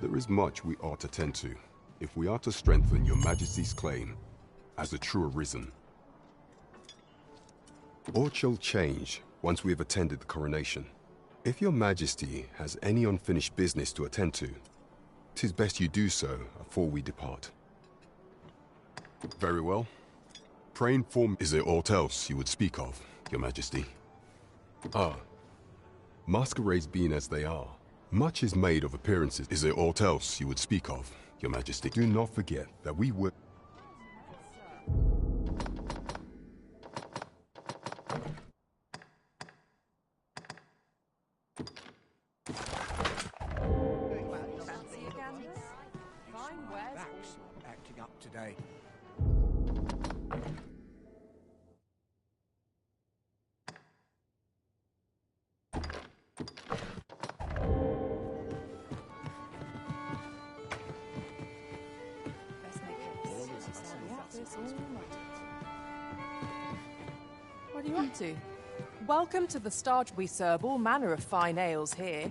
Speaker 21: There is much we ought to tend to, if we are to strengthen your Majesty's claim as a true Arisen. All shall change once we have attended the coronation. If your Majesty has any unfinished business to attend to, 'tis best you do so afore we depart. Very well. Pray inform. Is there aught else you would speak of, your Majesty? Ah, masquerades being as they are, much is made of appearances. Is there aught else you would speak of, your Majesty? Do not forget that we were...
Speaker 16: Acting up today.
Speaker 24: What are you up to? Welcome to the Starch. We serve all manner of fine ales here.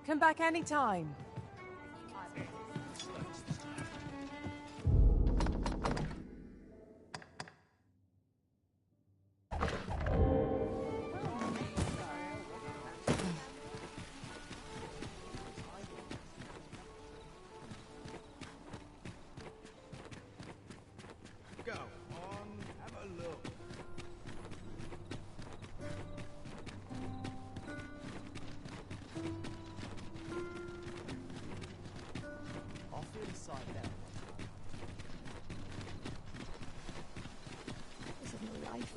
Speaker 24: Come back anytime.
Speaker 4: Go on, have a look.
Speaker 22: I'll feel inside now.
Speaker 2: This is no life.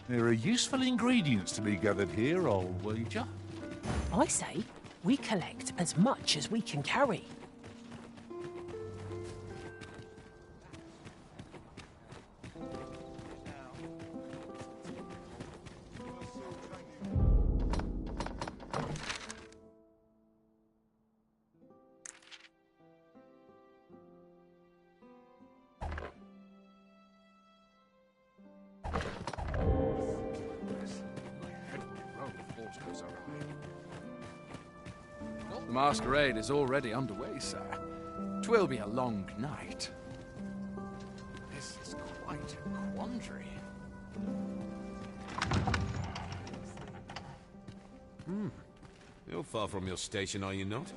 Speaker 17: There are useful ingredients to be gathered here, I'll wager.
Speaker 24: I say, we collect as much as we can carry.
Speaker 12: The masquerade is already underway, sir. 'Twill be a long night. This is quite a quandary.
Speaker 17: You're far from your station, are you not?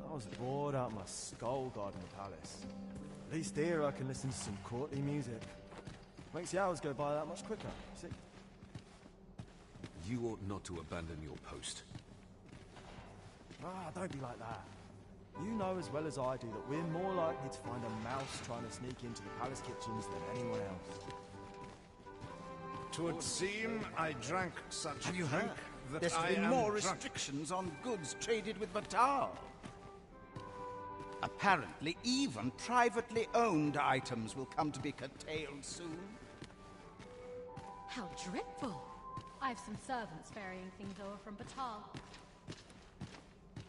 Speaker 23: I was bored out my skull guarding the palace. At least here I can listen to some courtly music. Makes the hours go by that much quicker, see?
Speaker 17: You ought not to abandon your post.
Speaker 23: Ah, don't be like that. You know as well as I do that we're more likely to find a mouse trying to sneak into the palace kitchens than anyone else.
Speaker 4: 'Twould seem I drank such drink that
Speaker 6: There's
Speaker 4: I
Speaker 6: been
Speaker 4: am
Speaker 6: more
Speaker 4: drunk.
Speaker 6: restrictions on goods traded with Batal. Apparently, even privately owned items will come to be curtailed soon.
Speaker 2: How dreadful! I have some servants ferrying things over from Batal.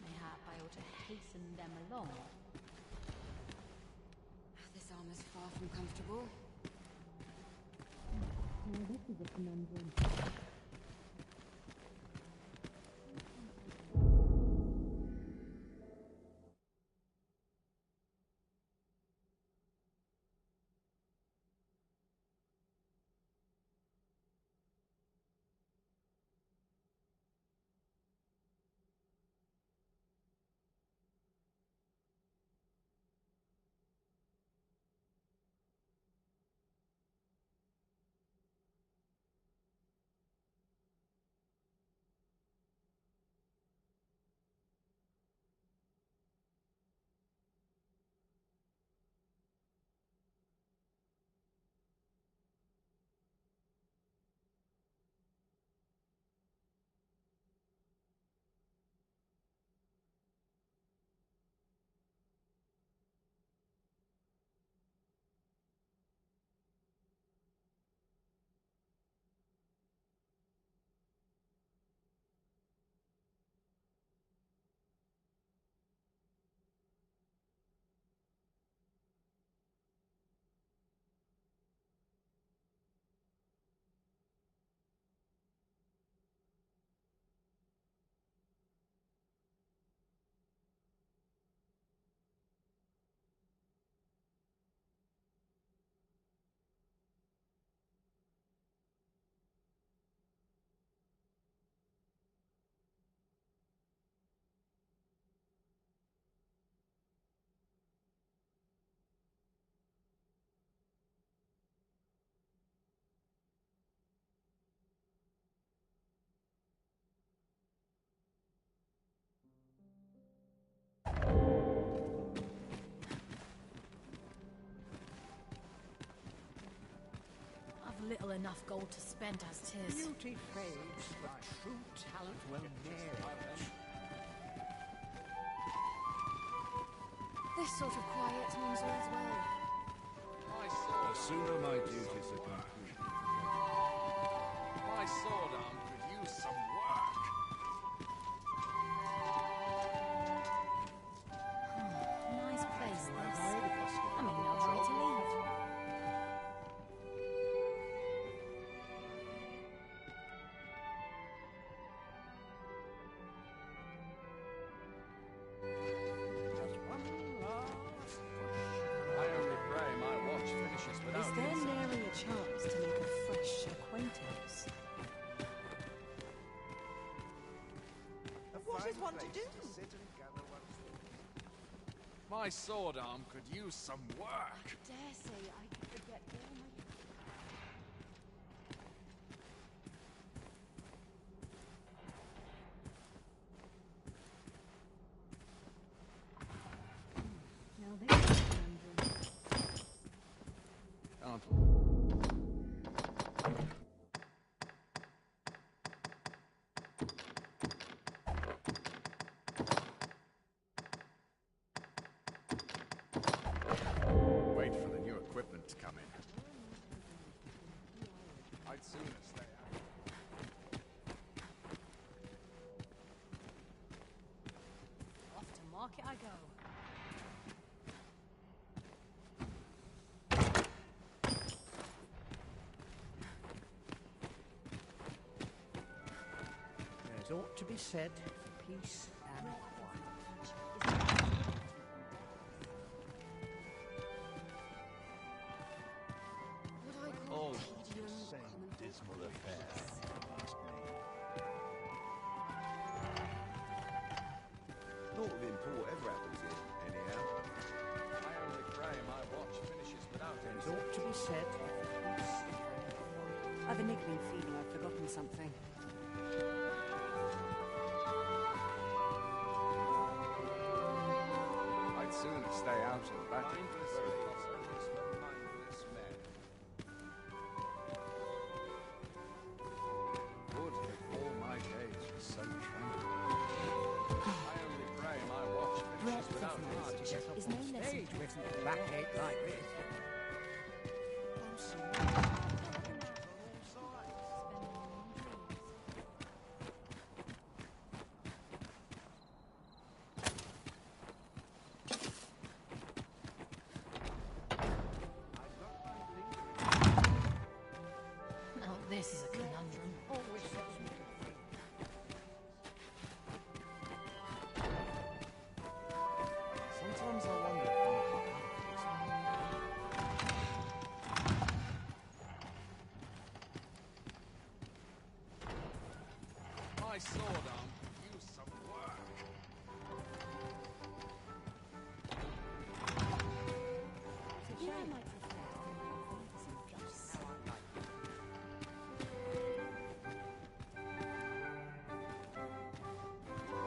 Speaker 2: Mayhap I ought to hasten them along.
Speaker 7: This armor's far from comfortable.
Speaker 2: Now this is a conundrum. Little enough gold to spend as 'tis.
Speaker 6: Beauty fades, but true talent will never.
Speaker 7: This sort of quiet means all is well.
Speaker 17: The sooner my duties are complete.
Speaker 12: My sword arm could use some work.
Speaker 2: Nice place, this. I mean, I'll try to leave.
Speaker 23: Is there nary a chance to make a fresh acquaintance?
Speaker 6: What is one to do?
Speaker 12: My sword arm could use some work.
Speaker 7: I dare say I could forget all my...
Speaker 2: Now there's a conundrum.
Speaker 6: Wait for the new equipment to come in.
Speaker 12: I'd sooner stay out.
Speaker 2: Off to market I go.
Speaker 6: There's aught to be said for
Speaker 5: peace and quiet.
Speaker 22: Oh, the same dismal affair, if you ask me.
Speaker 15: Naught of import ever happens here, anyhow.
Speaker 22: I only pray my watch finishes without
Speaker 5: There's ought to be said of peace and quiet.
Speaker 7: I've a niggling feeling I've forgotten something.
Speaker 15: I'd sooner stay out of the battle.
Speaker 22: Would that all my days were so tranquil. I only pray my watch finishes without incident.
Speaker 7: Is no less
Speaker 16: Stage with a backache like this.
Speaker 2: Now this is a conundrum.
Speaker 23: Sometimes I wonder if I'm cut out for this.
Speaker 22: My sword arm could use some work.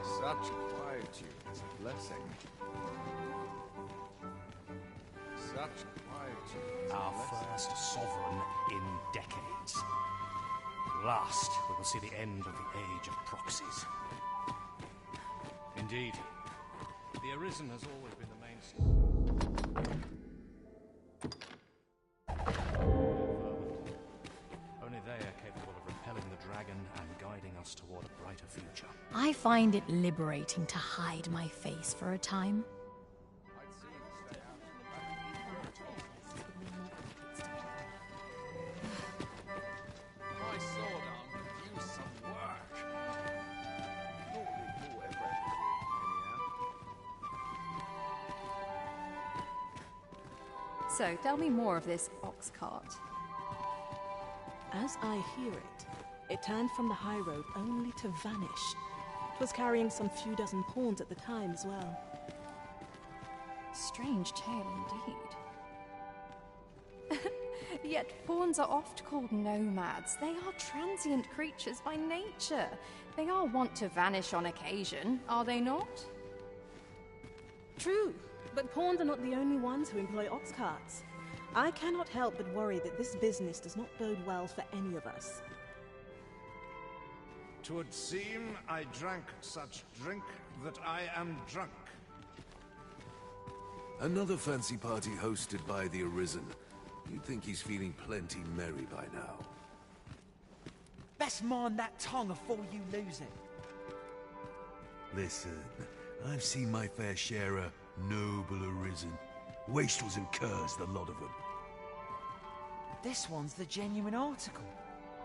Speaker 15: Such quietude is a blessing. Such quietude is a
Speaker 8: Our
Speaker 15: blessing.
Speaker 8: first sovereign in decades. Last, we will see the end of the age of proxies. Indeed, the Arisen has always been the mainstay. Only they are capable of repelling the dragon and guiding us toward a brighter future.
Speaker 2: I find it liberating to hide my face for a time.
Speaker 22: My sword arm could use some work.
Speaker 15: Naught of import ever happens here, anyhow.
Speaker 13: So, tell me more of this ox cart.
Speaker 18: As I hear it, it turned from the high road only to vanish. It was carrying some few dozen pawns at the time as well.
Speaker 13: Strange tale indeed. Yet fawns are oft called nomads. They are transient creatures by nature. They are wont to vanish on occasion, are they not?
Speaker 18: True, but pawns are not the only ones who employ ox carts. I cannot help but worry that this business does not bode well for any of us.
Speaker 4: 'Twould seem I drank such drink that I am drunk.
Speaker 19: Another fancy party hosted by the Arisen. You'd think he's feeling plenty merry by now.
Speaker 22: Best mind that tongue afore you lose it.
Speaker 19: Listen, I've seen my fair share of noble Arisen. Wastrels and curs, the lot of them.
Speaker 22: This one's the genuine article.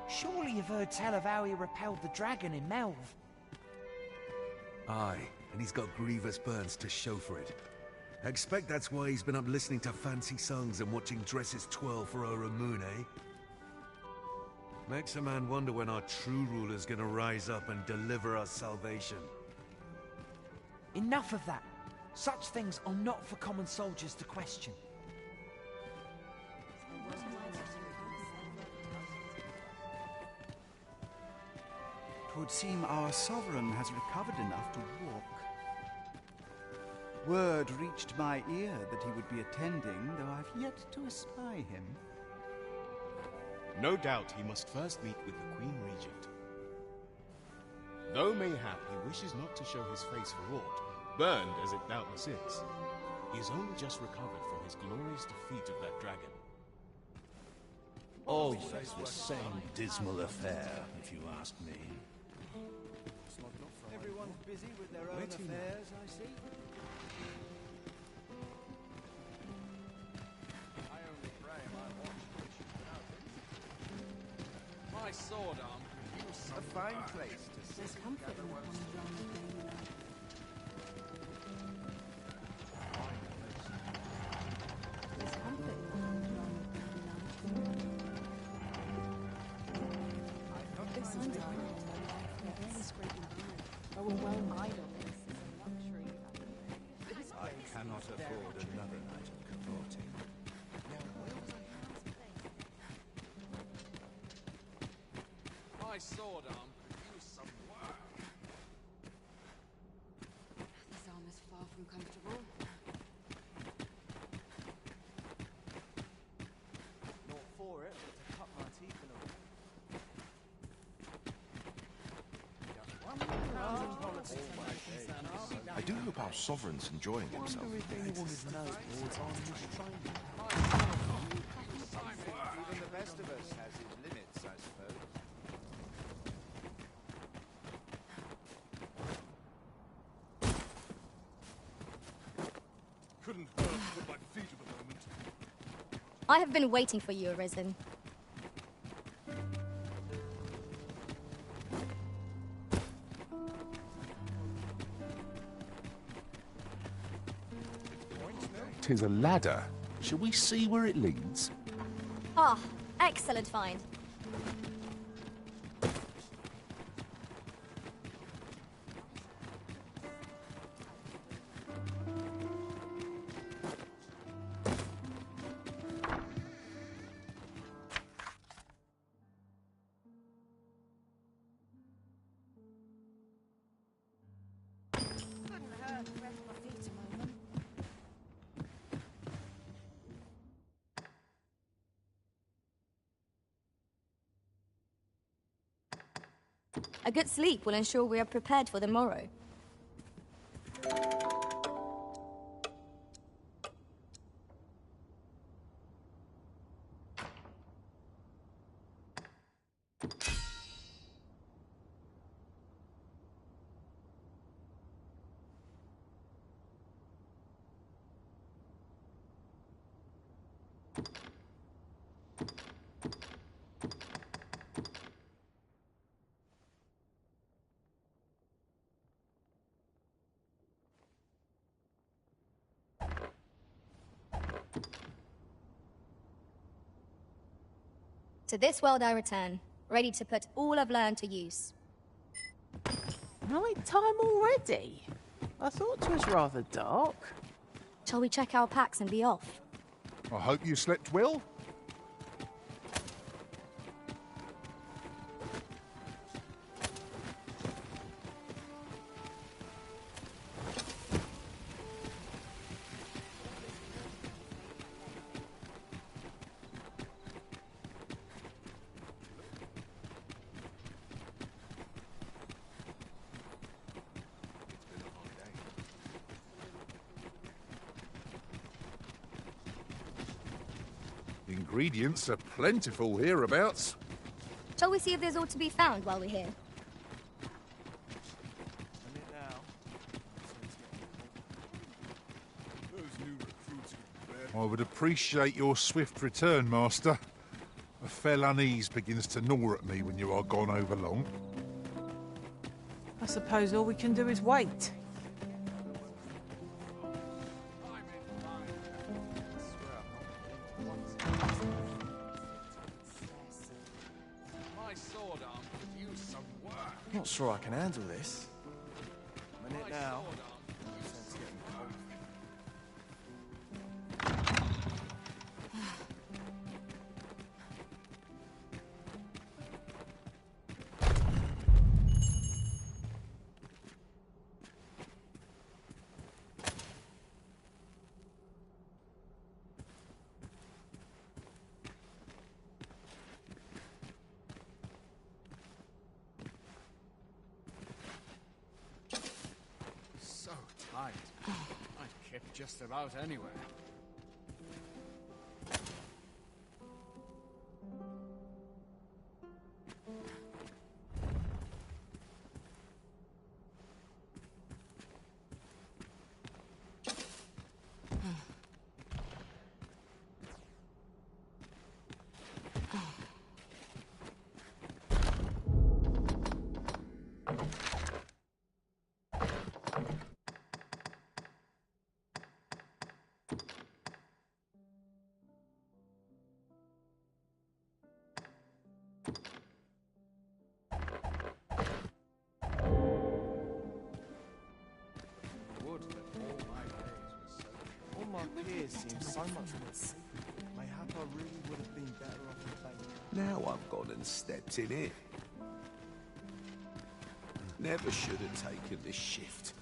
Speaker 22: Surely you've heard tell of how he repelled the dragon in Melv.
Speaker 19: Aye, and he's got grievous burns to show for it. I expect that's why he's been up listening to fancy songs and watching dresses twirl for our moon, eh? Makes a man wonder when our true ruler's gonna rise up and deliver us salvation.
Speaker 22: Enough of that. Such things are not for common soldiers to question.
Speaker 6: 'Twould seem our sovereign has recovered enough to walk. Word reached my ear that he would be attending, though I've yet to espy him.
Speaker 14: No doubt he must first meet with the Queen Regent. Though mayhap he wishes not to show his face for aught, burned as it doubtless is, he has only just recovered from his glorious defeat of that dragon.
Speaker 22: Always the same dismal affair, if you ask me.
Speaker 23: Everyone's busy with their own
Speaker 22: Waiting.
Speaker 23: affairs, I see.
Speaker 22: I only pray my watch finishes without it. My sword arm could
Speaker 15: A fine place to sit.
Speaker 18: There's comfort in the common realm of daily life. There's comfort in the common realm of daily life. This underground life never scraping by. Oh, well, idleness is a luxury.
Speaker 15: I cannot afford another night of cavorting.
Speaker 8: My sword arm could use some work.
Speaker 3: This arm is far from comfortable.
Speaker 23: Not for it, but to cut my teeth in a
Speaker 15: I do hope our sovereign's enjoying himself.
Speaker 4: Even the best of us has his limits, I suppose.
Speaker 11: Couldn't hurt to put my feet at the moment.
Speaker 2: I have been waiting for you, Arisen.
Speaker 14: Tis a ladder. Shall we see where it leads?
Speaker 2: Ah, excellent find. A good sleep will ensure we are prepared for the morrow. To this world I return, ready to put all I've learned to use.
Speaker 9: Night time already? I thought it was rather dark.
Speaker 2: Shall we check our packs and be off?
Speaker 11: I hope you slept well. Ingredients are plentiful hereabouts.
Speaker 2: Shall we see if there's aught to be found while we're here?
Speaker 11: I would appreciate your swift return, Master. A fell unease begins to gnaw at me when you are gone over long.
Speaker 9: I suppose all we can do is wait.
Speaker 8: My sword arm could use some work.
Speaker 23: Not sure I can handle this. I'm in it now. Sense getting cold.
Speaker 8: So tight. I've kept just about anywhere.
Speaker 23: my peers seem so much more secret. Mayhap I really would have been better off in the bank.
Speaker 19: Now I've gone and stepped in it. Never should have taken this shift.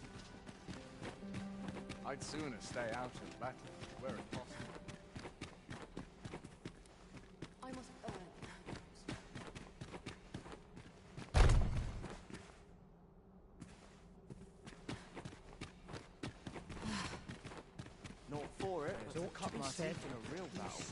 Speaker 11: I'd sooner stay out of battle where it possible.
Speaker 3: I must earn
Speaker 23: Not for it,
Speaker 5: There's
Speaker 23: but
Speaker 5: all
Speaker 23: to cut
Speaker 5: to be
Speaker 23: my
Speaker 5: said.
Speaker 23: teeth in a real battle.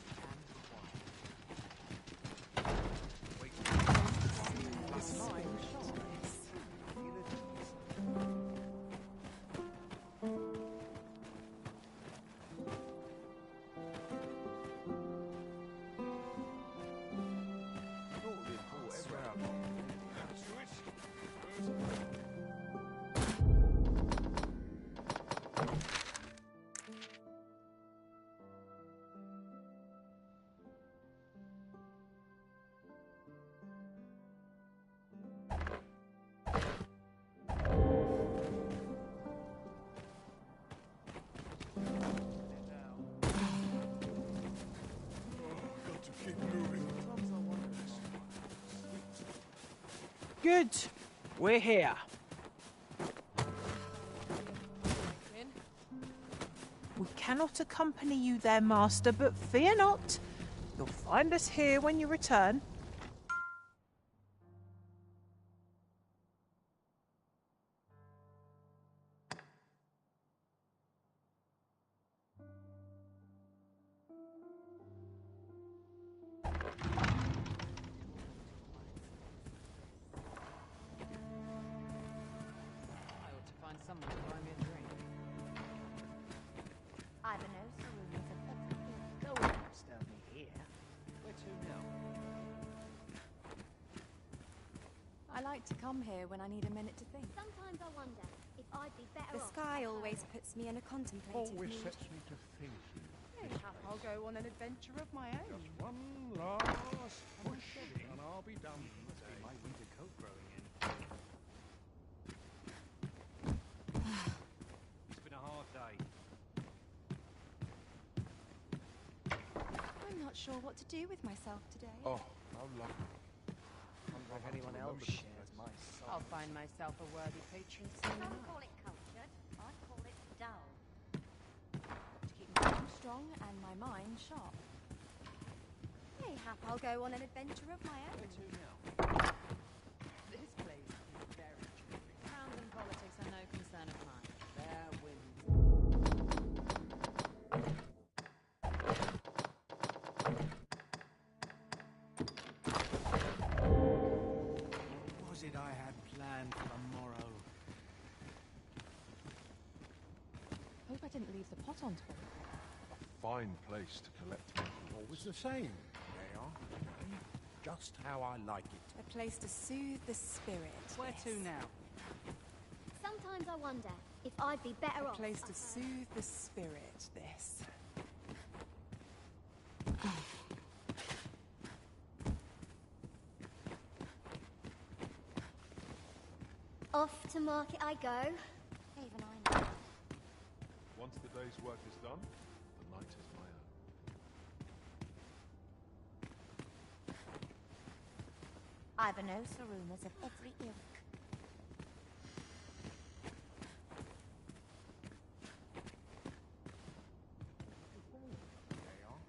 Speaker 9: Good. We're here. We cannot accompany you there, Master, but fear not. You'll find us here when you return.
Speaker 7: Someone to buy me a drink.
Speaker 2: I don't know, saloons and everything.
Speaker 5: No one can disturb me here. Where to now?
Speaker 13: I like to come here when I need a minute to think.
Speaker 2: Sometimes I wonder if I'd be better
Speaker 13: The
Speaker 2: off.
Speaker 13: sky always puts me in a contemplative
Speaker 11: Always
Speaker 13: mood.
Speaker 11: sets me to thinking.
Speaker 7: I'll go on an adventure of my own.
Speaker 11: Just one last push, and I'll be done for the day.
Speaker 5: My winter coat growing in.
Speaker 8: It's been a hard day.
Speaker 13: I'm not sure what to do with myself today.
Speaker 11: Oh, how lovely.
Speaker 5: Wonder if anyone else shares my soul.
Speaker 7: I'll find myself a worthy patron soon
Speaker 2: Some
Speaker 7: enough.
Speaker 2: call it cultured, I call it dull.
Speaker 13: To keep my arm strong and my mind sharp. Mayhap I'll go on an adventure of my own.
Speaker 5: Where to now?
Speaker 7: This place is very tricky.
Speaker 3: Crowns and politics are no concern of mine.
Speaker 7: Fair wind.
Speaker 5: What was it I had planned for the morrow?
Speaker 13: Hope I didn't leave the pot on top.
Speaker 11: Fine place to collect money.
Speaker 16: Always the same. They are. Just how I like it.
Speaker 13: A place to soothe the spirit.
Speaker 7: Where
Speaker 13: yes.
Speaker 7: to now?
Speaker 2: Sometimes I wonder if I'd be better
Speaker 13: A
Speaker 2: off.
Speaker 13: place to soothe the spirit, this.
Speaker 2: Off to market I go. Even I know.
Speaker 11: Once the day's work is done, the night is my own.
Speaker 2: I've a know rumours of every ilk.
Speaker 16: They are.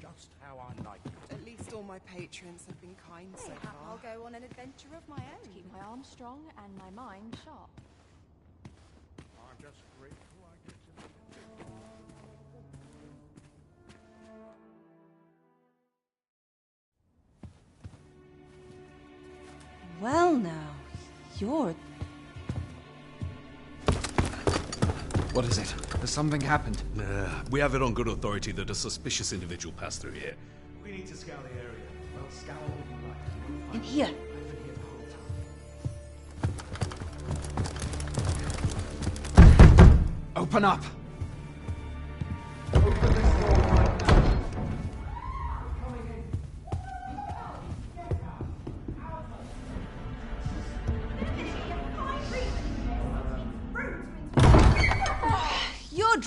Speaker 16: Just how I like it.
Speaker 7: At least all my patrons have been kind so
Speaker 13: Mayhap
Speaker 7: far.
Speaker 13: I'll go on an adventure of my own. To keep my arm strong and my mind sharp.
Speaker 11: I'm just grateful I get to meet you.
Speaker 1: Well now, you're...
Speaker 12: What is it? Has something happened?
Speaker 14: We have it on good authority that a suspicious individual passed through here.
Speaker 5: We need to scour the area. Well, scour all you like.
Speaker 1: In here.
Speaker 5: I've been here the whole time.
Speaker 12: Open up!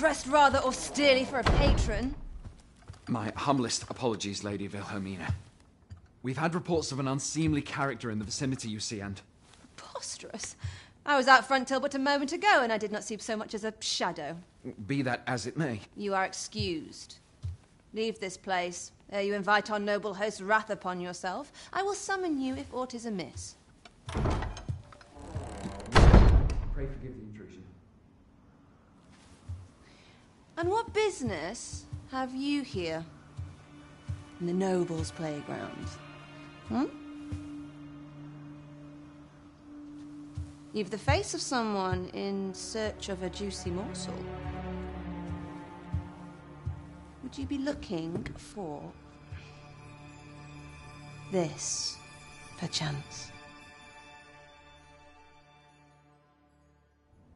Speaker 1: dressed rather austerely for a patron.
Speaker 10: My humblest apologies, Lady Wilhelmina. We've had reports of an unseemly character in the vicinity, you see, and...
Speaker 1: Preposterous. I was out front till but a moment ago, and I did not see so much as a shadow.
Speaker 10: Be that as it may.
Speaker 1: You are excused. Leave this place, ere you invite our noble host's wrath upon yourself. I will summon you if aught is amiss.
Speaker 10: Pray forgive the intrusion.
Speaker 1: And what business have you here? In the nobles' playground? You've the face of someone in search of a juicy morsel. Would you be looking for this, perchance?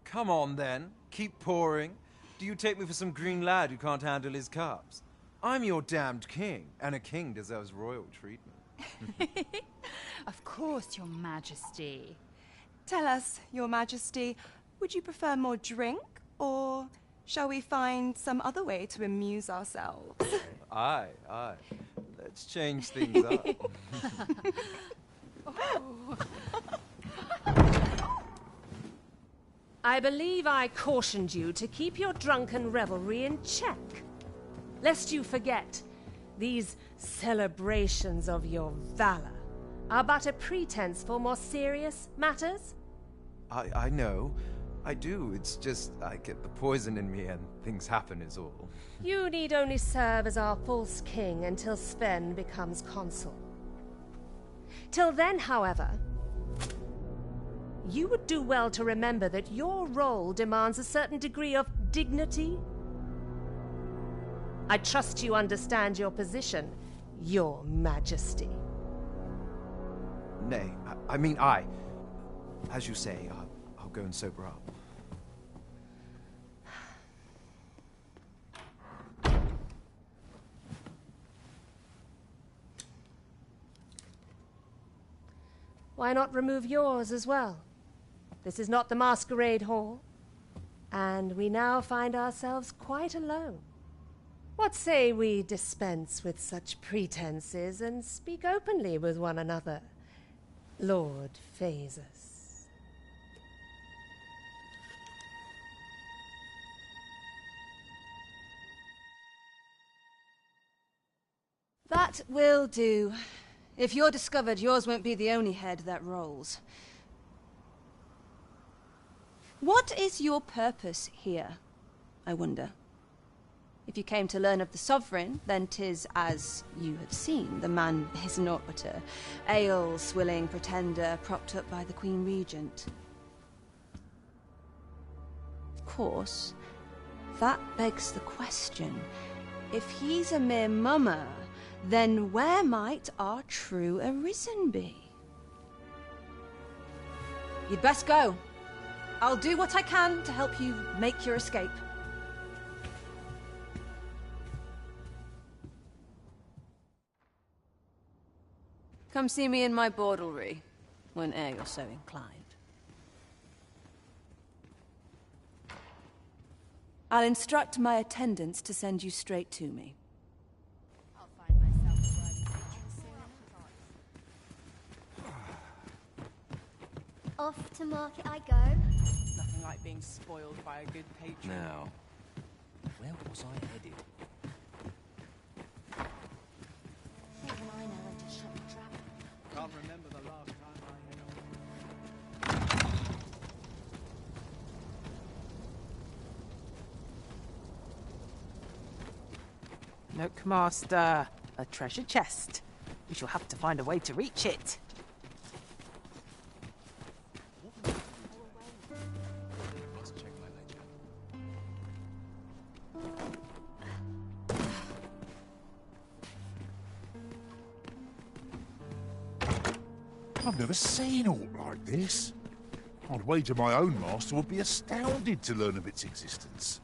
Speaker 23: Come on, then. Keep pouring. Do you take me for some green lad who can't handle his cups? I'm your damned king, and a king deserves royal treatment.
Speaker 20: Of course, Your Majesty.
Speaker 21: Tell us, Your Majesty, would you prefer more drink, or shall we find some other way to amuse ourselves?
Speaker 23: Aye. Let's change things up.
Speaker 24: I believe I cautioned you to keep your drunken revelry in check. Lest you forget, these celebrations of your valor are but a pretense for more serious matters.
Speaker 23: I know. I do. It's just I get the poison in me and things happen is all.
Speaker 24: You need only serve as our false king until Sven becomes consul. Till then, however, you would do well to remember that your role demands a certain degree of dignity. I trust you understand your position, Your Majesty.
Speaker 23: Nay, as you say, I'll go and sober up.
Speaker 24: Why not remove yours as well? This is not the masquerade hall, and we now find ourselves quite alone. What say we dispense with such pretenses and speak openly with one another, Lord Phasus?
Speaker 1: That will do. If you're discovered, yours won't be the only head that rolls. What is your purpose here, I wonder? If you came to learn of the Sovereign, then 'tis as you have seen. The man is naught but a ale-swilling pretender propped up by the Queen Regent. Of course, that begs the question. If he's a mere mummer, then where might our true Arisen be? You'd best go. I'll do what I can to help you make your escape. Come see me in my bordlery, whene'er you're so inclined. I'll instruct my attendants to send you straight to me.
Speaker 2: I'll find myself a worthy patron soon. Off to market I go.
Speaker 7: Nothing like being spoiled by a good patron.
Speaker 8: Now, where was I headed?
Speaker 2: Even I know where to shut the trap.
Speaker 8: Can't remember the last time I had
Speaker 9: Look, Master, a treasure chest. We shall have to find a way to reach it.
Speaker 11: I've never seen aught like this. I'd wager my own master would be astounded to learn of its existence.